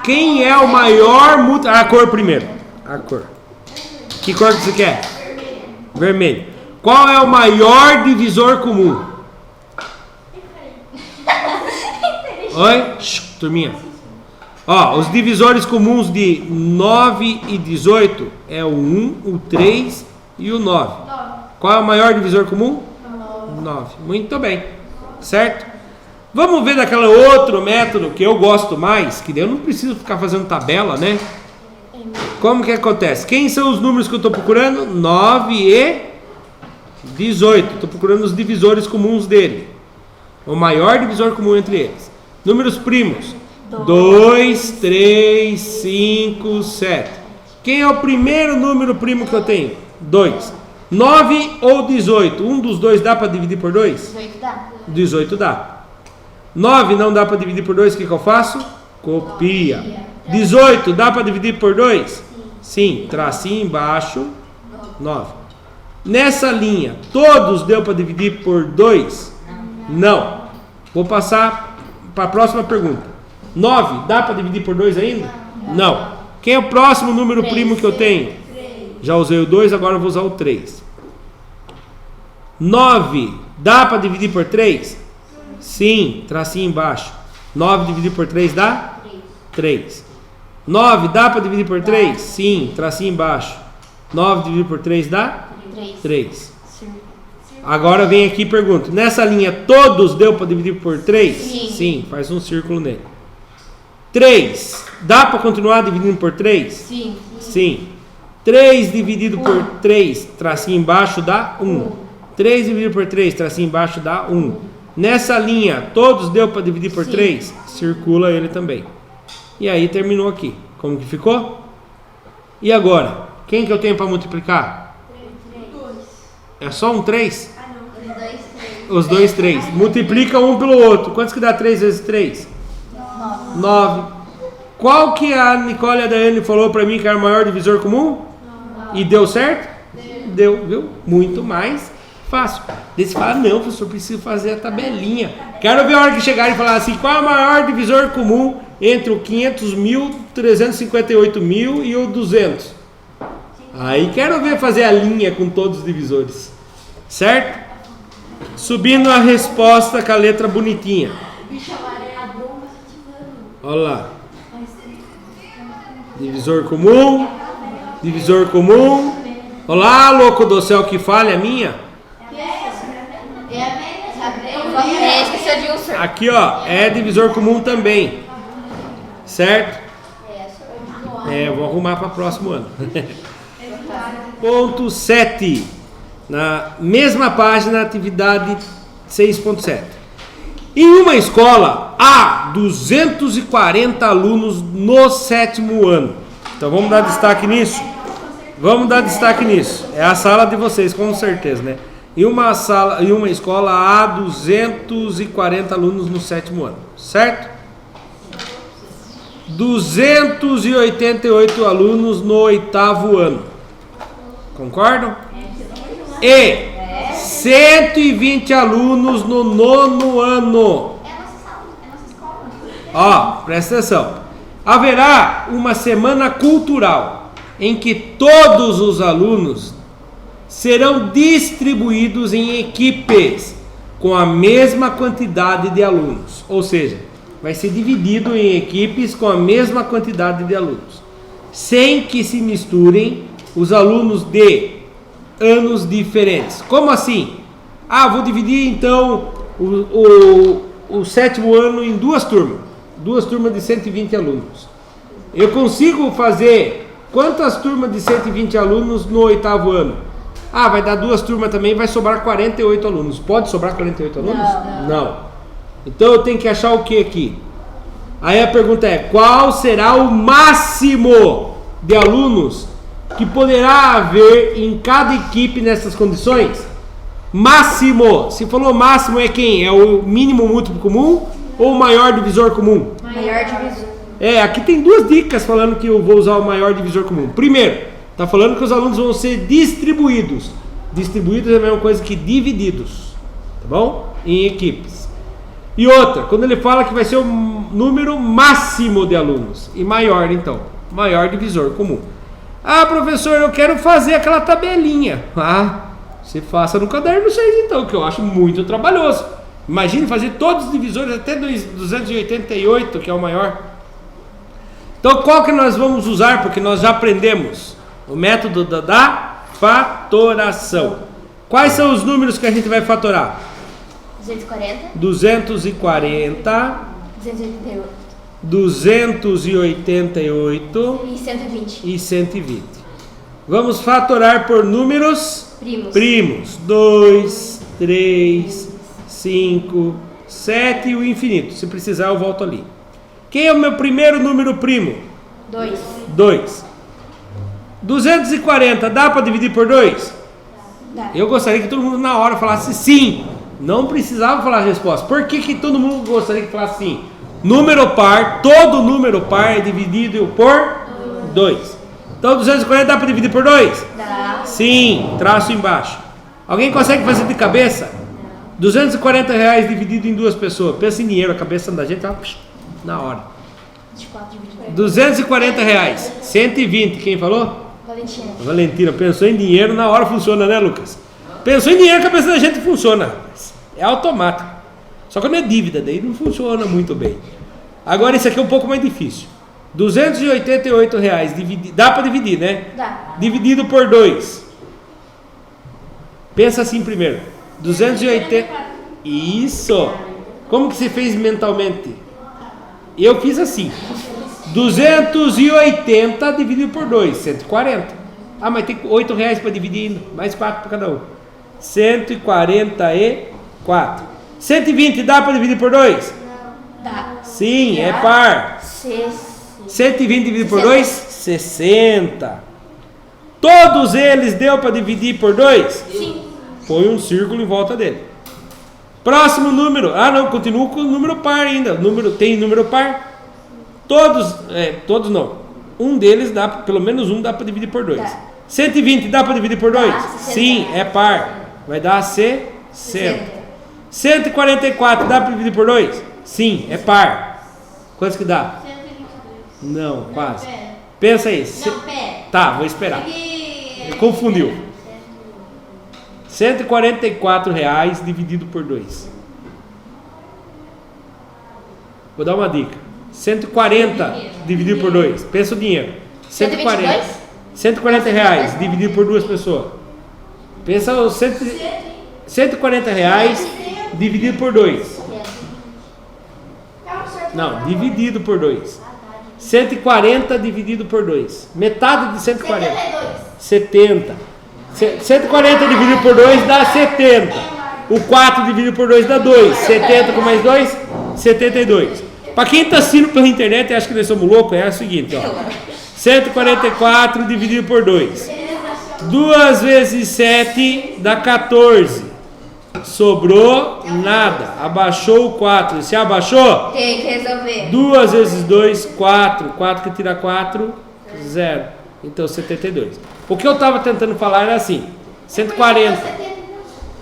S1: Quem é o maior múltiplo? A cor primeiro. A cor. Que cor que você quer? Vermelho. Qual é o maior divisor comum? Oi? Shhh, turminha. Ó, os divisores comuns de 9 e 18 é o 1, o 3 e o 9. Qual é o maior divisor comum? 9. Muito bem. Certo? Vamos ver daquele outro método que eu gosto mais, que eu não preciso ficar fazendo tabela, né? Como que acontece? Quem são os números que eu estou procurando? 9 e 18. Estou procurando os divisores comuns dele. O maior divisor comum entre eles. Números primos. 2, 3, 5, 7. Quem é o primeiro número primo que eu tenho? 2. 9 ou 18? Um dos dois dá para dividir por 2?
S2: 18 dá.
S1: 18 dá. 9 não dá para dividir por 2, o que eu faço? Copia. 18 dá para dividir por 2? Sim, tracinho embaixo, 9. Nessa linha, todos deu para dividir por 2? Não. Vou passar para a próxima pergunta. 9 dá para dividir por 2 ainda? Não. Quem é o próximo número primo que eu tenho? Já usei o 2, agora eu vou usar o 3. 9 dá para dividir por 3? Sim, tracinho embaixo. 9 dividido por 3 dá? 3. 9 dá para dividir por 3? Sim, tracinho embaixo. 9 dividido por 3 dá? 3. Agora vem aqui e pergunto. Nessa linha todos deu para dividir por 3? Sim, faz um círculo nele. 3, dá para continuar dividindo por 3? Sim. 3 dividido por 3, tracinho embaixo dá 1. 3 dividido por 3, tracinho embaixo dá 1. Nessa linha, todos deu para dividir por 3? Circula ele também. E aí terminou aqui. Como que ficou? E agora? Quem que eu tenho para multiplicar?
S2: 2.
S1: É só um 3?
S2: Os dois 3.
S1: Os dois 3. Multiplica um pelo outro. Quantos que dá 3 vezes 3? 9. Qual que a Nicole e a Daiane falou para mim que era o maior divisor comum? 9. E deu certo? Deu, viu? Muito mais fácil. Daí você fala, não, professor, preciso fazer a tabelinha. Quero ver a hora que chegarem e falar assim, qual é o maior divisor comum entre o 500.000, 358.000 e o 200? Aí quero ver fazer a linha com todos os divisores. Certo? Subindo a resposta com a letra bonitinha. Olha lá. Divisor comum. Divisor comum. Olá, louco do céu, que falha a minha.
S2: Esqueceu de um sir.
S1: Aqui, ó, é divisor comum também. Certo? Vou arrumar para o próximo ano. Ponto 7. Na mesma página, atividade 6.7. Em uma escola, há 240 alunos no 7º ano. Então vamos dar destaque nisso? Vamos dar destaque nisso. É a sala de vocês, com certeza, né? Em uma escola há 240 alunos no 7º ano, certo? 288 alunos no 8º ano. Concordam? e 120 alunos no 9º ano.
S2: É a nossa sala, é a nossa escola.
S1: Ó, presta atenção. Haverá uma semana cultural em que todos os alunos serão distribuídos em equipes com a mesma quantidade de alunos. Ou seja, vai ser dividido em equipes com a mesma quantidade de alunos, sem que se misturem os alunos de anos diferentes. Como assim? Ah, vou dividir então o 7º ano em duas turmas de 120 alunos. Eu consigo fazer quantas turmas de 120 alunos no 8º ano? Ah, vai dar duas turmas também, vai sobrar 48 alunos. Pode sobrar 48 alunos? Não. Então eu tenho que achar o que aqui? Aí a pergunta é, qual será o máximo de alunos que poderá haver em cada equipe nessas condições? Máximo. Se falou máximo é quem? É o mínimo múltiplo comum ou o maior divisor comum?
S2: Maior divisor.
S1: Aqui tem duas dicas falando que eu vou usar o maior divisor comum. Primeiro, está falando que os alunos vão ser distribuídos. Distribuídos é a mesma coisa que divididos, tá bom? Em equipes. E outra, quando ele fala que vai ser o número máximo de alunos. E maior, então, maior divisor comum. Ah, professor, eu quero fazer aquela tabelinha. Ah, você faça no caderno 6 então, que eu acho muito trabalhoso. Imagine fazer todos os divisores até 288, que é o maior. Então qual que nós vamos usar? Porque nós já aprendemos o método da fatoração. Quais são os números que a gente vai fatorar?
S2: 240.
S1: 240. 288
S2: E 120.
S1: e 120. Vamos fatorar por números primos. 2, 3, 5, 7 e o infinito. Se precisar eu volto ali. Quem é o meu primeiro número primo?
S2: 2.
S1: 2. 240 dá para dividir por 2?
S2: Dá.
S1: Eu gostaria que todo mundo na hora falasse sim. Não precisava falar a resposta. Por que todo mundo gostaria que falasse sim? Número par, todo número par é dividido por 2. Então 240 dá para dividir por 2?
S2: Dá.
S1: Sim, traço embaixo. Alguém consegue fazer de cabeça? R$240 dividido em duas pessoas. Pensa em dinheiro, a cabeça da gente tá na hora.
S2: 24 dividido por
S1: R$240. 120, quem falou?
S2: Valentina.
S1: Valentina, pensou em dinheiro, na hora funciona, né, Lucas? Pensou em dinheiro, a cabeça da gente funciona. É automático. Só que não é dívida, daí não funciona muito bem. Agora esse aqui é um pouco mais difícil. R$288, dá para dividir, né?
S2: Dá.
S1: Dividido por 2. Pensa assim primeiro. 280. Isso. Como que você fez mentalmente? Eu fiz assim. 280 dividido por 2, 140. Ah, mas tem R$8 para dividir ainda. Mais 4 para cada um. 144. 120 dá para dividir por 2?
S2: Dá.
S1: Sim, é par. 120 dividido por 2? 60. Todos eles deu para dividir por 2?
S2: Sim.
S1: Põe um círculo em volta dele. Próximo número. Ah, não, continuo com o número par ainda. Tem número par? Todos não. Um deles dá, pelo menos um dá para dividir por 2. 120 dá para dividir por 2? Sim, é par. Vai dar 60. 144 dá para dividir por 2? Sim, é par. Quantos que dá?
S2: 122.
S1: Não, quase. Pensa aí.
S2: Pera.
S1: Tá, vou esperar. Confundiu. R$144 dividido por 2. Vou dar uma dica. 140 dividido por 2. Pensa o dinheiro. 140. R$140 dividido por duas pessoas. Pensa os R$140 dividido por 2. Não, dividido por 2. 140 dividido por 2. Metade de 140. 70. 140 dividido por 2 dá 70. O 4 dividido por 2 dá 2. 70 com mais 2, 72. Para quem está assistindo pela internet e acha que nós somos loucos, é o seguinte, ó. 144 dividido por 2. 2 vezes 7 dá 14. Sobrou nada. Abaixou o 4. Se abaixou?
S2: Tem que resolver.
S1: 2 vezes 2, 4. 4 que tira 4, 0. Então 72. O que eu estava tentando falar era assim. 140.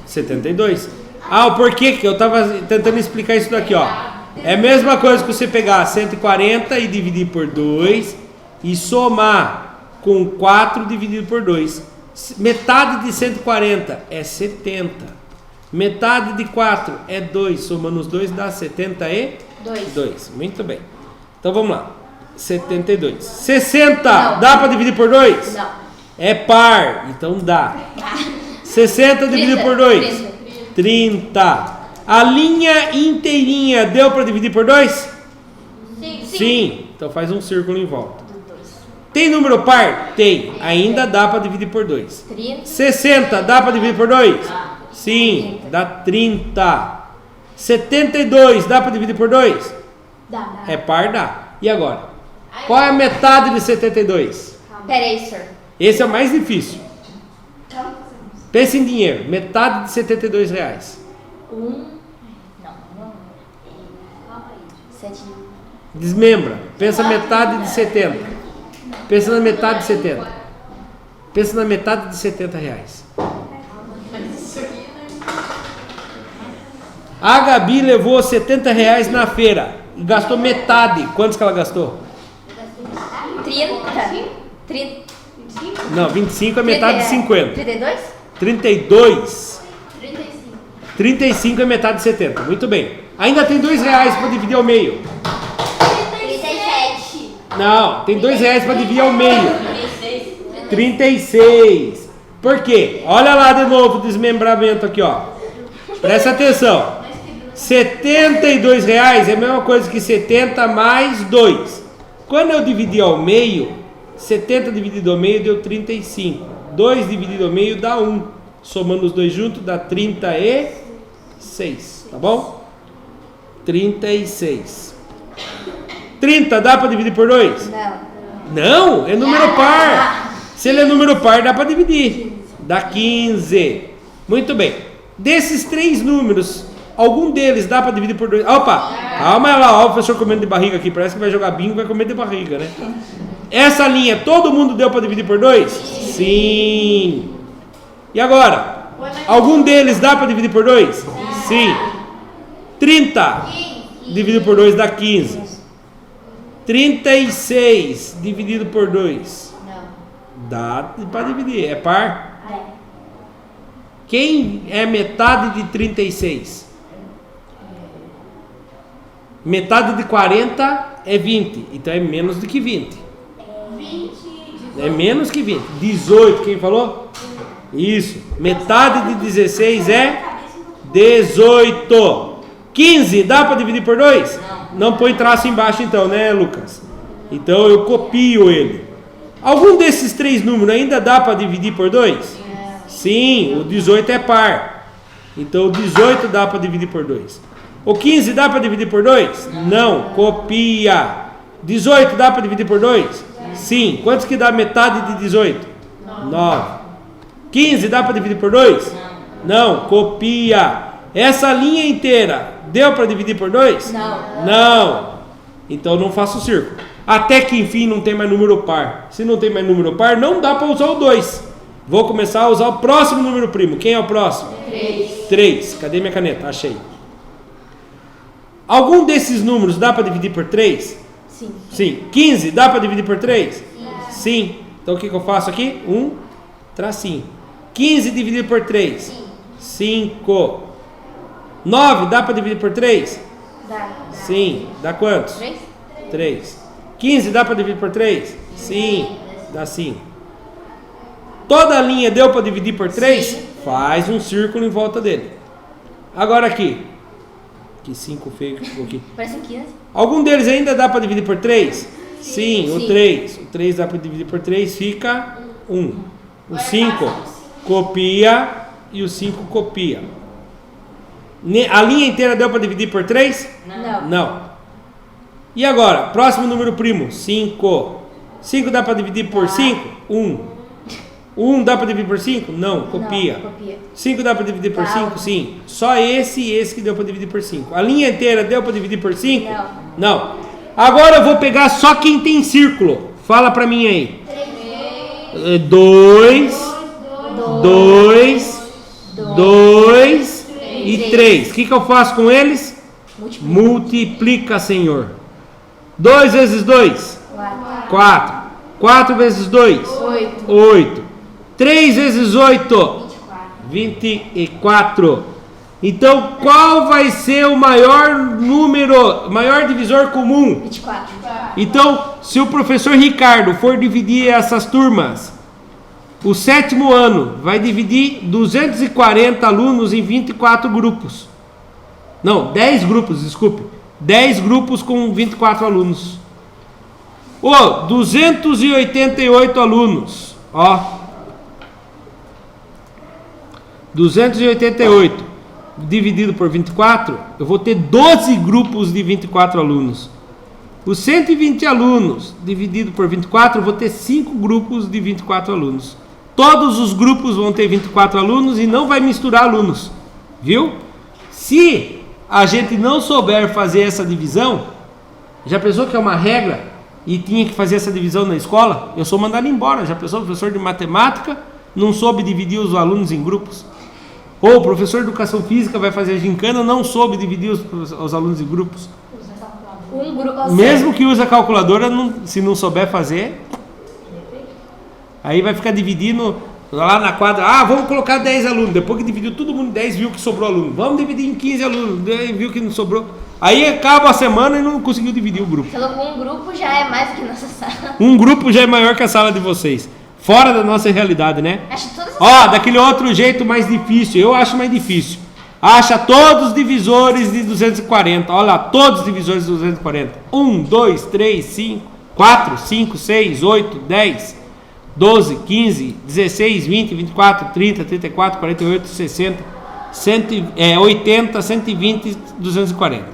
S1: 72. Ah, o porquê que eu tava tentando explicar isso daqui, ó. É a mesma coisa que você pegar 140 e dividir por 2 e somar com 4 dividido por 2. Metade de 140 é 70. Metade de 4 é 2. Somando os dois dá 72. Muito bem. Então vamos lá. 72. 60
S2: Não.
S1: dá para dividir por 2?
S2: Não.
S1: É par, então dá. 60 dividido por 2? 30. A linha inteirinha deu para dividir por 2? Sim. Então faz um círculo em volta. Tem número par? Tem. Ainda dá para dividir por 2. 60 dá para dividir por 2? Sim, dá 30. 72 dá para dividir por 2?
S2: Dá.
S1: É par, dá. E agora? Qual é a metade de 72?
S2: Pera aí, senhor.
S1: Esse é o mais difícil. Pense em dinheiro. Metade de 72 reais.
S2: Não. 7.
S1: Desmembra. Pensa metade de 70. Pensa na metade de 70. Pensa na metade de 70 reais. A Gabi levou 70 reais na feira e gastou metade. Quantos que ela gastou?
S2: 30.
S1: Não, 25 é metade de 50.
S2: 32?
S1: 32. 35 é metade de 70. Muito bem. Ainda tem 2 reais para dividir ao meio.
S2: 37.
S1: Não, tem 2 reais para dividir ao meio. 36. Por quê? Olha lá de novo o desmembramento aqui, ó. Presta atenção. 72 reais é a mesma coisa que 70 mais 2. Quando eu dividi ao meio, 70 dividido ao meio deu 35. 2 dividido ao meio dá 1. Somando os dois juntos dá 36. Tá bom? 36. 30 dá para dividir por 2? Não, é número par. Se ele é número par, dá para dividir. Dá 15. Muito bem. Desses 3 números, algum deles dá para dividir por 2? Opa, calma lá, ó, o professor comendo de barriga aqui. Parece que vai jogar bingo e vai comer de barriga, né? Essa linha, todo mundo deu para dividir por 2? Sim. E agora? Algum deles dá para dividir por 2? Sim. 30 dividido por 2 dá 15. 36 dividido por 2 dá para dividir, é par? Quem é metade de 36? Metade de 40 é 20, então é menos do que 20. É menos que 20. 18, quem falou? Isso. Metade de 16 é 18. 15, dá para dividir por 2? Não põe traço embaixo então, né, Lucas? Então eu copio ele. Algum desses 3 números ainda dá para dividir por 2? Sim, o 18 é par. Então o 18 dá para dividir por 2. O 15 dá para dividir por 2? Não, copia. 18 dá para dividir por 2? Sim. Quantos que dá metade de 18? 9. 15 dá para dividir por 2? Não, copia. Essa linha inteira deu para dividir por 2? Não. Então não faço o círculo. Até que enfim não tem mais número par. Se não tem mais número par, não dá para usar o 2. Vou começar a usar o próximo número primo. Quem é o próximo? 3. Cadê minha caneta? Achei. Algum desses números dá para dividir por 3? Sim. 15 dá para dividir por 3? Sim. Então o que eu faço aqui? Um tracinho. 15 dividido por 3? 5. 9 dá para dividir por 3? Sim. Dá quantos? 3. 15 dá para dividir por 3? Sim. Dá 5. Toda a linha deu para dividir por 3? Faz um círculo em volta dele. Agora aqui. Que 5 feio que ficou aqui.
S2: Parece 15.
S1: Algum deles ainda dá para dividir por 3? Sim, o 3. O 3 dá para dividir por 3, fica 1. O 5 copia e o 5 copia. A linha inteira deu para dividir por 3? Não. E agora? Próximo número primo, 5. 5 dá para dividir por 5? 1. 1 dá para dividir por 5? Não, copia. 5 dá para dividir por 5? Sim. Só esse e esse que deu para dividir por 5. A linha inteira deu para dividir por 5? Não. Agora eu vou pegar só quem tem círculo. Fala para mim aí. 2, 2, 2 e 3. O que eu faço com eles? Multiplica, Senhor. 2 vezes 2? 4. 4 vezes 2? 8. 3 vezes 8? 24. Então, qual vai ser o maior número, maior divisor comum?
S2: 24.
S1: Então, se o professor Ricardo for dividir essas turmas, o sétimo ano vai dividir 240 alunos em 24 grupos. Não, 10 grupos, desculpe. 10 grupos com 24 alunos. 288 alunos. 288 dividido por 24, eu vou ter 12 grupos de 24 alunos. Os 120 alunos dividido por 24, eu vou ter 5 grupos de 24 alunos. Todos os grupos vão ter 24 alunos e não vai misturar alunos. Viu? Se a gente não souber fazer essa divisão, já pensou que é uma regra e tinha que fazer essa divisão na escola? Eu sou mandado embora. Já pensou, professor de matemática não soube dividir os alunos em grupos? Ou o professor de educação física vai fazer a gincana, não soube dividir os alunos em grupos? Mesmo que use a calculadora, se não souber fazer, aí vai ficar dividindo lá na quadra. Vamos colocar 10 alunos. Depois que dividiu todo mundo em 10, viu que sobrou aluno. Vamos dividir em 15 alunos. Daí viu que não sobrou. Aí acaba a semana e não conseguiu dividir o grupo.
S2: Um grupo já é mais do que nossa sala.
S1: Um grupo já é maior que a sala de vocês. Fora da nossa realidade, né? Daquele outro jeito mais difícil. Eu acho mais difícil. Acha todos os divisores de 240. Olha lá, todos os divisores de 240. 1, 2, 3, 5, 4, 5, 6, 8, 10, 12, 15, 16, 20, 24, 30, 34, 48, 60, 80, 120, 240.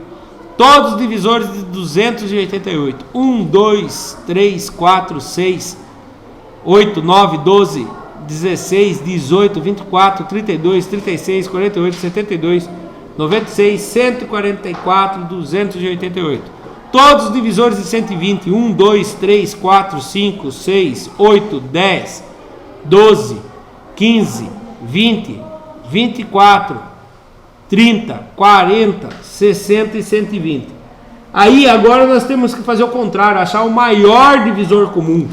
S1: Todos os divisores de 288. 1, 2, 3, 4, 6, 8, 9, 12, 16, 18, 24, 32, 36, 48, 72, 96, 144, 288. Todos os divisores de 120. 1, 2, 3, 4, 5, 6, 8, 10, 12, 15, 20, 24, 30, 40, 60 e 120. Aí agora nós temos que fazer o contrário, achar o maior divisor comum.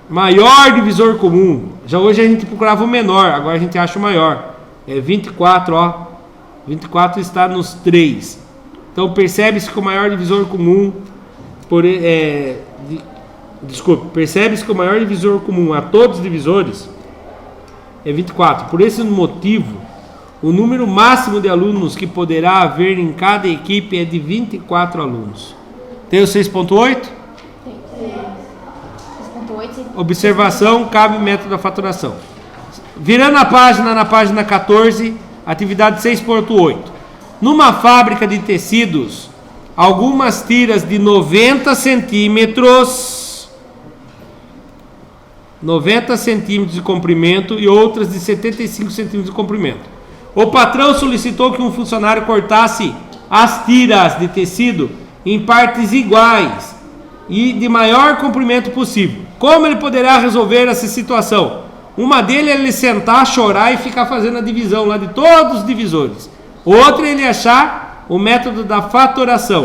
S1: Maior divisor comum. Já hoje a gente procurava o menor, agora a gente acha o maior. É 24, 24 está nos 3. Então percebe-se que o maior divisor comum percebe-se que o maior divisor comum a todos os divisores é 24. Por esse motivo, o número máximo de alunos que poderá haver em cada equipe é de 24 alunos. Tem o 6.8? Observação, cabe método da faturação. Virando a página, na página 14, atividade 6.8. Numa fábrica de tecidos, algumas tiras de 90 centímetros de comprimento e outras de 75 centímetros de comprimento. O patrão solicitou que um funcionário cortasse as tiras de tecido em partes iguais e de maior comprimento possível. Como ele poderá resolver essa situação? Uma dele é ele sentar, chorar e ficar fazendo a divisão lá de todos os divisores. Outra é ele achar o método da fatoração.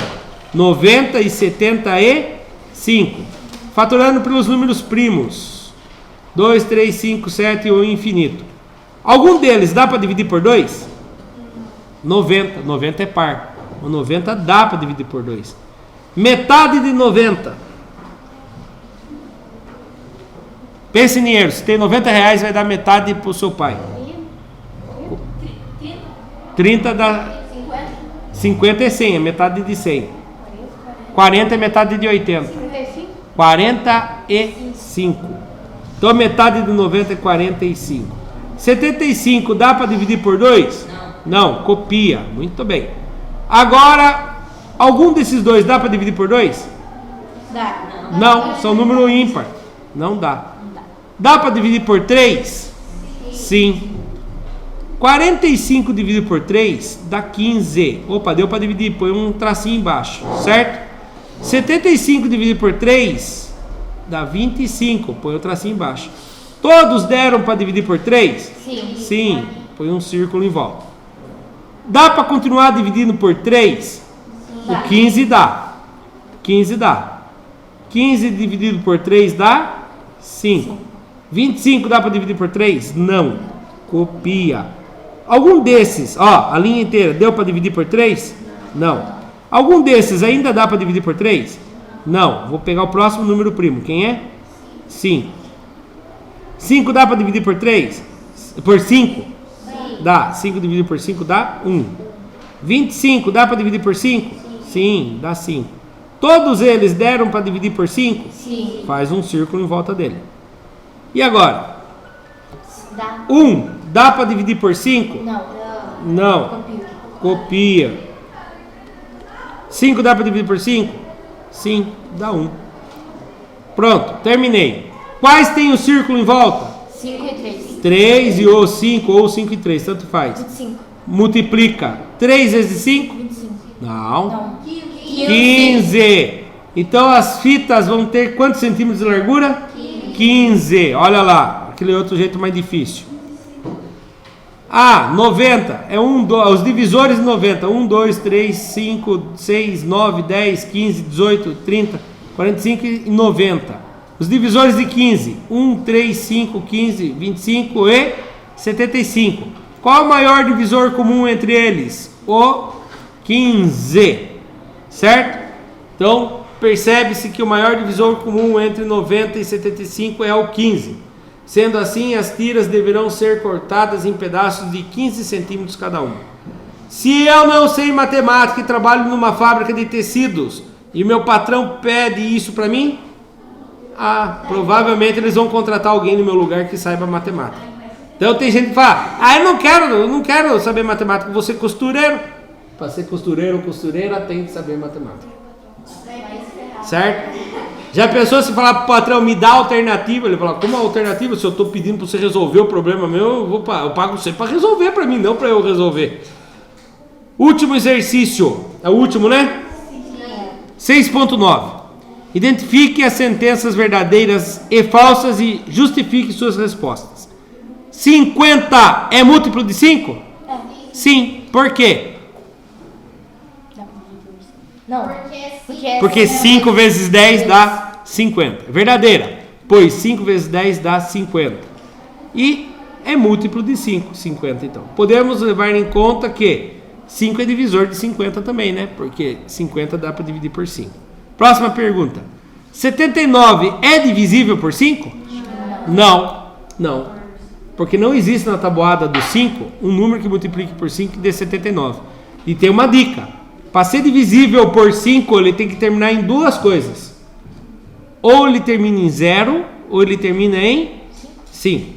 S1: 90 e 75. Fatorando pelos números primos. 2, 3, 5, 7 ou infinito. Algum deles dá para dividir por 2? 90. 90 é par. O 90 dá para dividir por 2. Metade de 90. Pense em dinheiro, se tem 90 reais, vai dar metade para o seu pai. 30 dá 50 é 100, é metade de 100. 40 é metade de 80. 45. Então a metade de 90 é 45. 75 dá para dividir por 2? Não, copia. Muito bem. Agora, algum desses dois dá para dividir por 2?
S2: Dá.
S1: Não, são número ímpar. Não dá. Dá para dividir por 3? Sim. 45 dividido por 3 dá 15. Opa, deu para dividir, põe um tracinho embaixo, certo? 75 dividido por 3 dá 25, põe o tracinho embaixo. Todos deram para dividir por 3?
S2: Sim.
S1: Sim. Põe um círculo em volta. Dá para continuar dividindo por 3? O 15 dá. 15 dá. 15 dividido por 3 dá 5. 25 dá para dividir por 3? Não. Copia. Algum desses, ó, a linha inteira, deu para dividir por 3? Não. Algum desses ainda dá para dividir por 3? Não. Vou pegar o próximo número primo. Quem é? 5. 5 dá para dividir por 3? Por 5? Dá. 5 dividido por 5 dá 1. 25 dá para dividir por 5? Sim, dá 5. Todos eles deram para dividir por 5?
S2: Sim.
S1: Faz um círculo em volta dele. E agora?
S2: Dá.
S1: 1 dá para dividir por 5?
S2: Não.
S1: Não.
S2: Copia.
S1: Copia. 5 dá para dividir por 5? Sim, dá 1. Pronto, terminei. Quais tem o círculo em volta?
S2: 5 e 3.
S1: 3 e ou 5 ou 5 e 3, tanto faz.
S2: 25.
S1: Multiplica 3 vezes 5?
S2: 25.
S1: Não.
S2: Não.
S1: 15. Então as fitas vão ter quantos centímetros de largura? 15. Olha lá, aquele outro jeito mais difícil. 90 é os divisores de 90. 1, 2, 3, 5, 6, 9, 10, 15, 18, 30, 45 e 90. Os divisores de 15. 1, 3, 5, 15, 25 e 75. Qual o maior divisor comum entre eles? O 15. Certo? Então, percebe-se que o maior divisor comum entre 90 e 75 é o 15. Sendo assim, as tiras deverão ser cortadas em pedaços de 15 centímetros cada uma. Se eu não sei matemática e trabalho numa fábrica de tecidos e meu patrão pede isso para mim, provavelmente eles vão contratar alguém no meu lugar que saiba matemática. Então tem gente que fala, eu não quero saber matemática, vou ser costureiro. Para ser costureiro ou costureira tem que saber matemática. Certo? Já pensou se falar pro patrão, me dá alternativa? Ele fala, como alternativa? Se eu estou pedindo para você resolver o problema meu, eu pago você para resolver para mim, não para eu resolver. Último exercício. É o último, né? 6.9. Identifique as sentenças verdadeiras e falsas e justifique suas respostas. 50 é múltiplo de 5? Sim. Por quê?
S2: Não.
S1: Porque 5 vezes 10 dá 50. Verdadeira. Pois 5 vezes 10 dá 50. E é múltiplo de 5, 50 então. Podemos levar em conta que 5 é divisor de 50 também, né? Porque 50 dá para dividir por 5. Próxima pergunta. 79 é divisível por 5? Não. Porque não existe na tabuada do 5 um número que multiplique por 5 e dê 79. E tem uma dica. Para ser divisível por 5, ele tem que terminar em duas coisas. Ou ele termina em 0, ou ele termina em 5.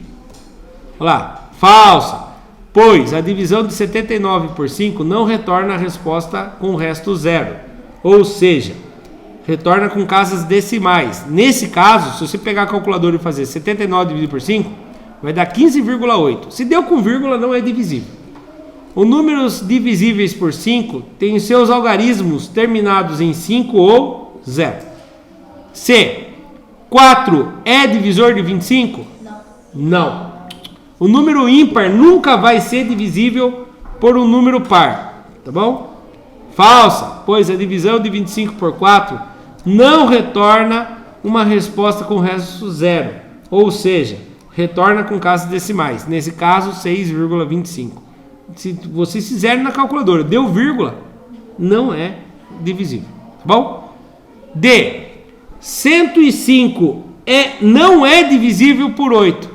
S1: Olha lá. Falsa. Pois a divisão de 79 por 5 não retorna a resposta com o resto 0. Ou seja, retorna com casas decimais. Nesse caso, se você pegar a calculadora e fazer 79 dividido por 5, vai dar 15,8. Se deu com vírgula, não é divisível. Os números divisíveis por 5 têm seus algarismos terminados em 5 ou 0. C. 4 é divisor de 25? Não. O número ímpar nunca vai ser divisível por um número par. Tá bom? Falsa, pois a divisão de 25 por 4 não retorna uma resposta com resto 0. Ou seja, retorna com casas decimais. Nesse caso, 6,25. Se vocês fizerem na calculadora, deu vírgula, não é divisível, tá bom? D. 105 não é divisível por 8.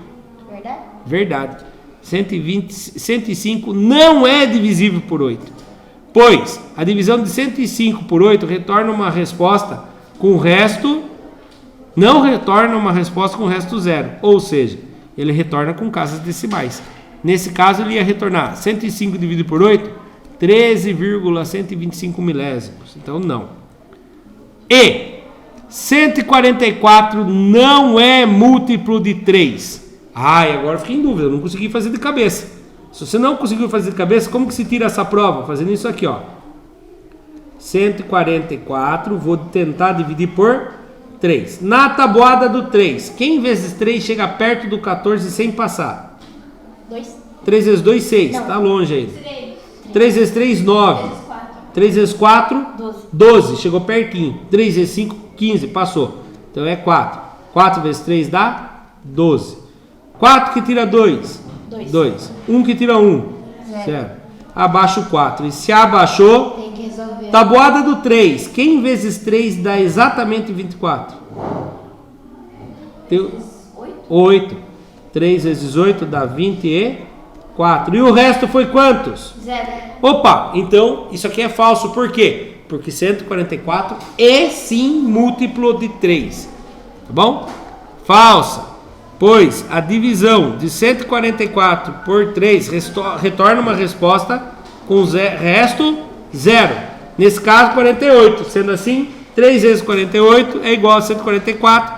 S1: Verdade. 105 não é divisível por 8. Pois a divisão de 105 por 8 retorna uma resposta com o resto, não retorna uma resposta com o resto 0. Ou seja, ele retorna com casas decimais. Nesse caso, ele ia retornar 105 dividido por 8, 13,125 milésimos. Então, não. E 144 não é múltiplo de 3. Agora fiquei em dúvida, eu não consegui fazer de cabeça. Se você não conseguiu fazer de cabeça, como que se tira essa prova? Fazendo isso aqui, ó. 144, vou tentar dividir por 3. Na tabuada do 3, quem vezes 3 chega perto do 14 sem passar?
S2: 2.
S1: 3 vezes 2, 6.
S2: Não.
S1: Tá longe ainda.
S2: 3.
S1: 3 vezes 3, 9.
S2: 4.
S1: 3 vezes 4,
S2: 12.
S1: 12. Chegou pertinho. 3 vezes 5, 15. Passou. Então é 4. 4 vezes 3 dá 12. 4 que tira 2? 2. 1 que tira 1? 0. Abaixa o 4. E se abaixou,
S2: Tem que resolver.
S1: tabuada do 3. Quem vezes 3 dá exatamente 24? 8. 3 vezes 8 dá 24. E o resto foi quantos?
S2: 0.
S1: Opa, então isso aqui é falso. Por quê? Porque 144 é sim múltiplo de 3. Tá bom? Falsa. Pois a divisão de 144 por 3 retorna uma resposta com resto 0. Nesse caso, 48. Sendo assim, 3 vezes 48 é igual a 144,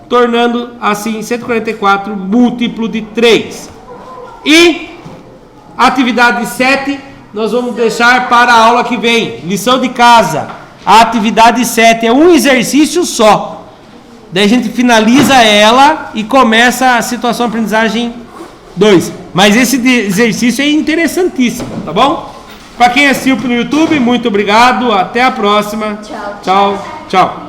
S1: tornando assim 144 múltiplo de 3. E atividade 7 nós vamos deixar para a aula que vem. Lição de casa. A atividade 7 é um exercício só. Daí a gente finaliza ela e começa a situação aprendizagem 2. Mas esse exercício é interessantíssimo, tá bom? Para quem assistiu pelo YouTube, muito obrigado. Até a próxima.
S2: Tchau.
S1: Tchau. Tchau.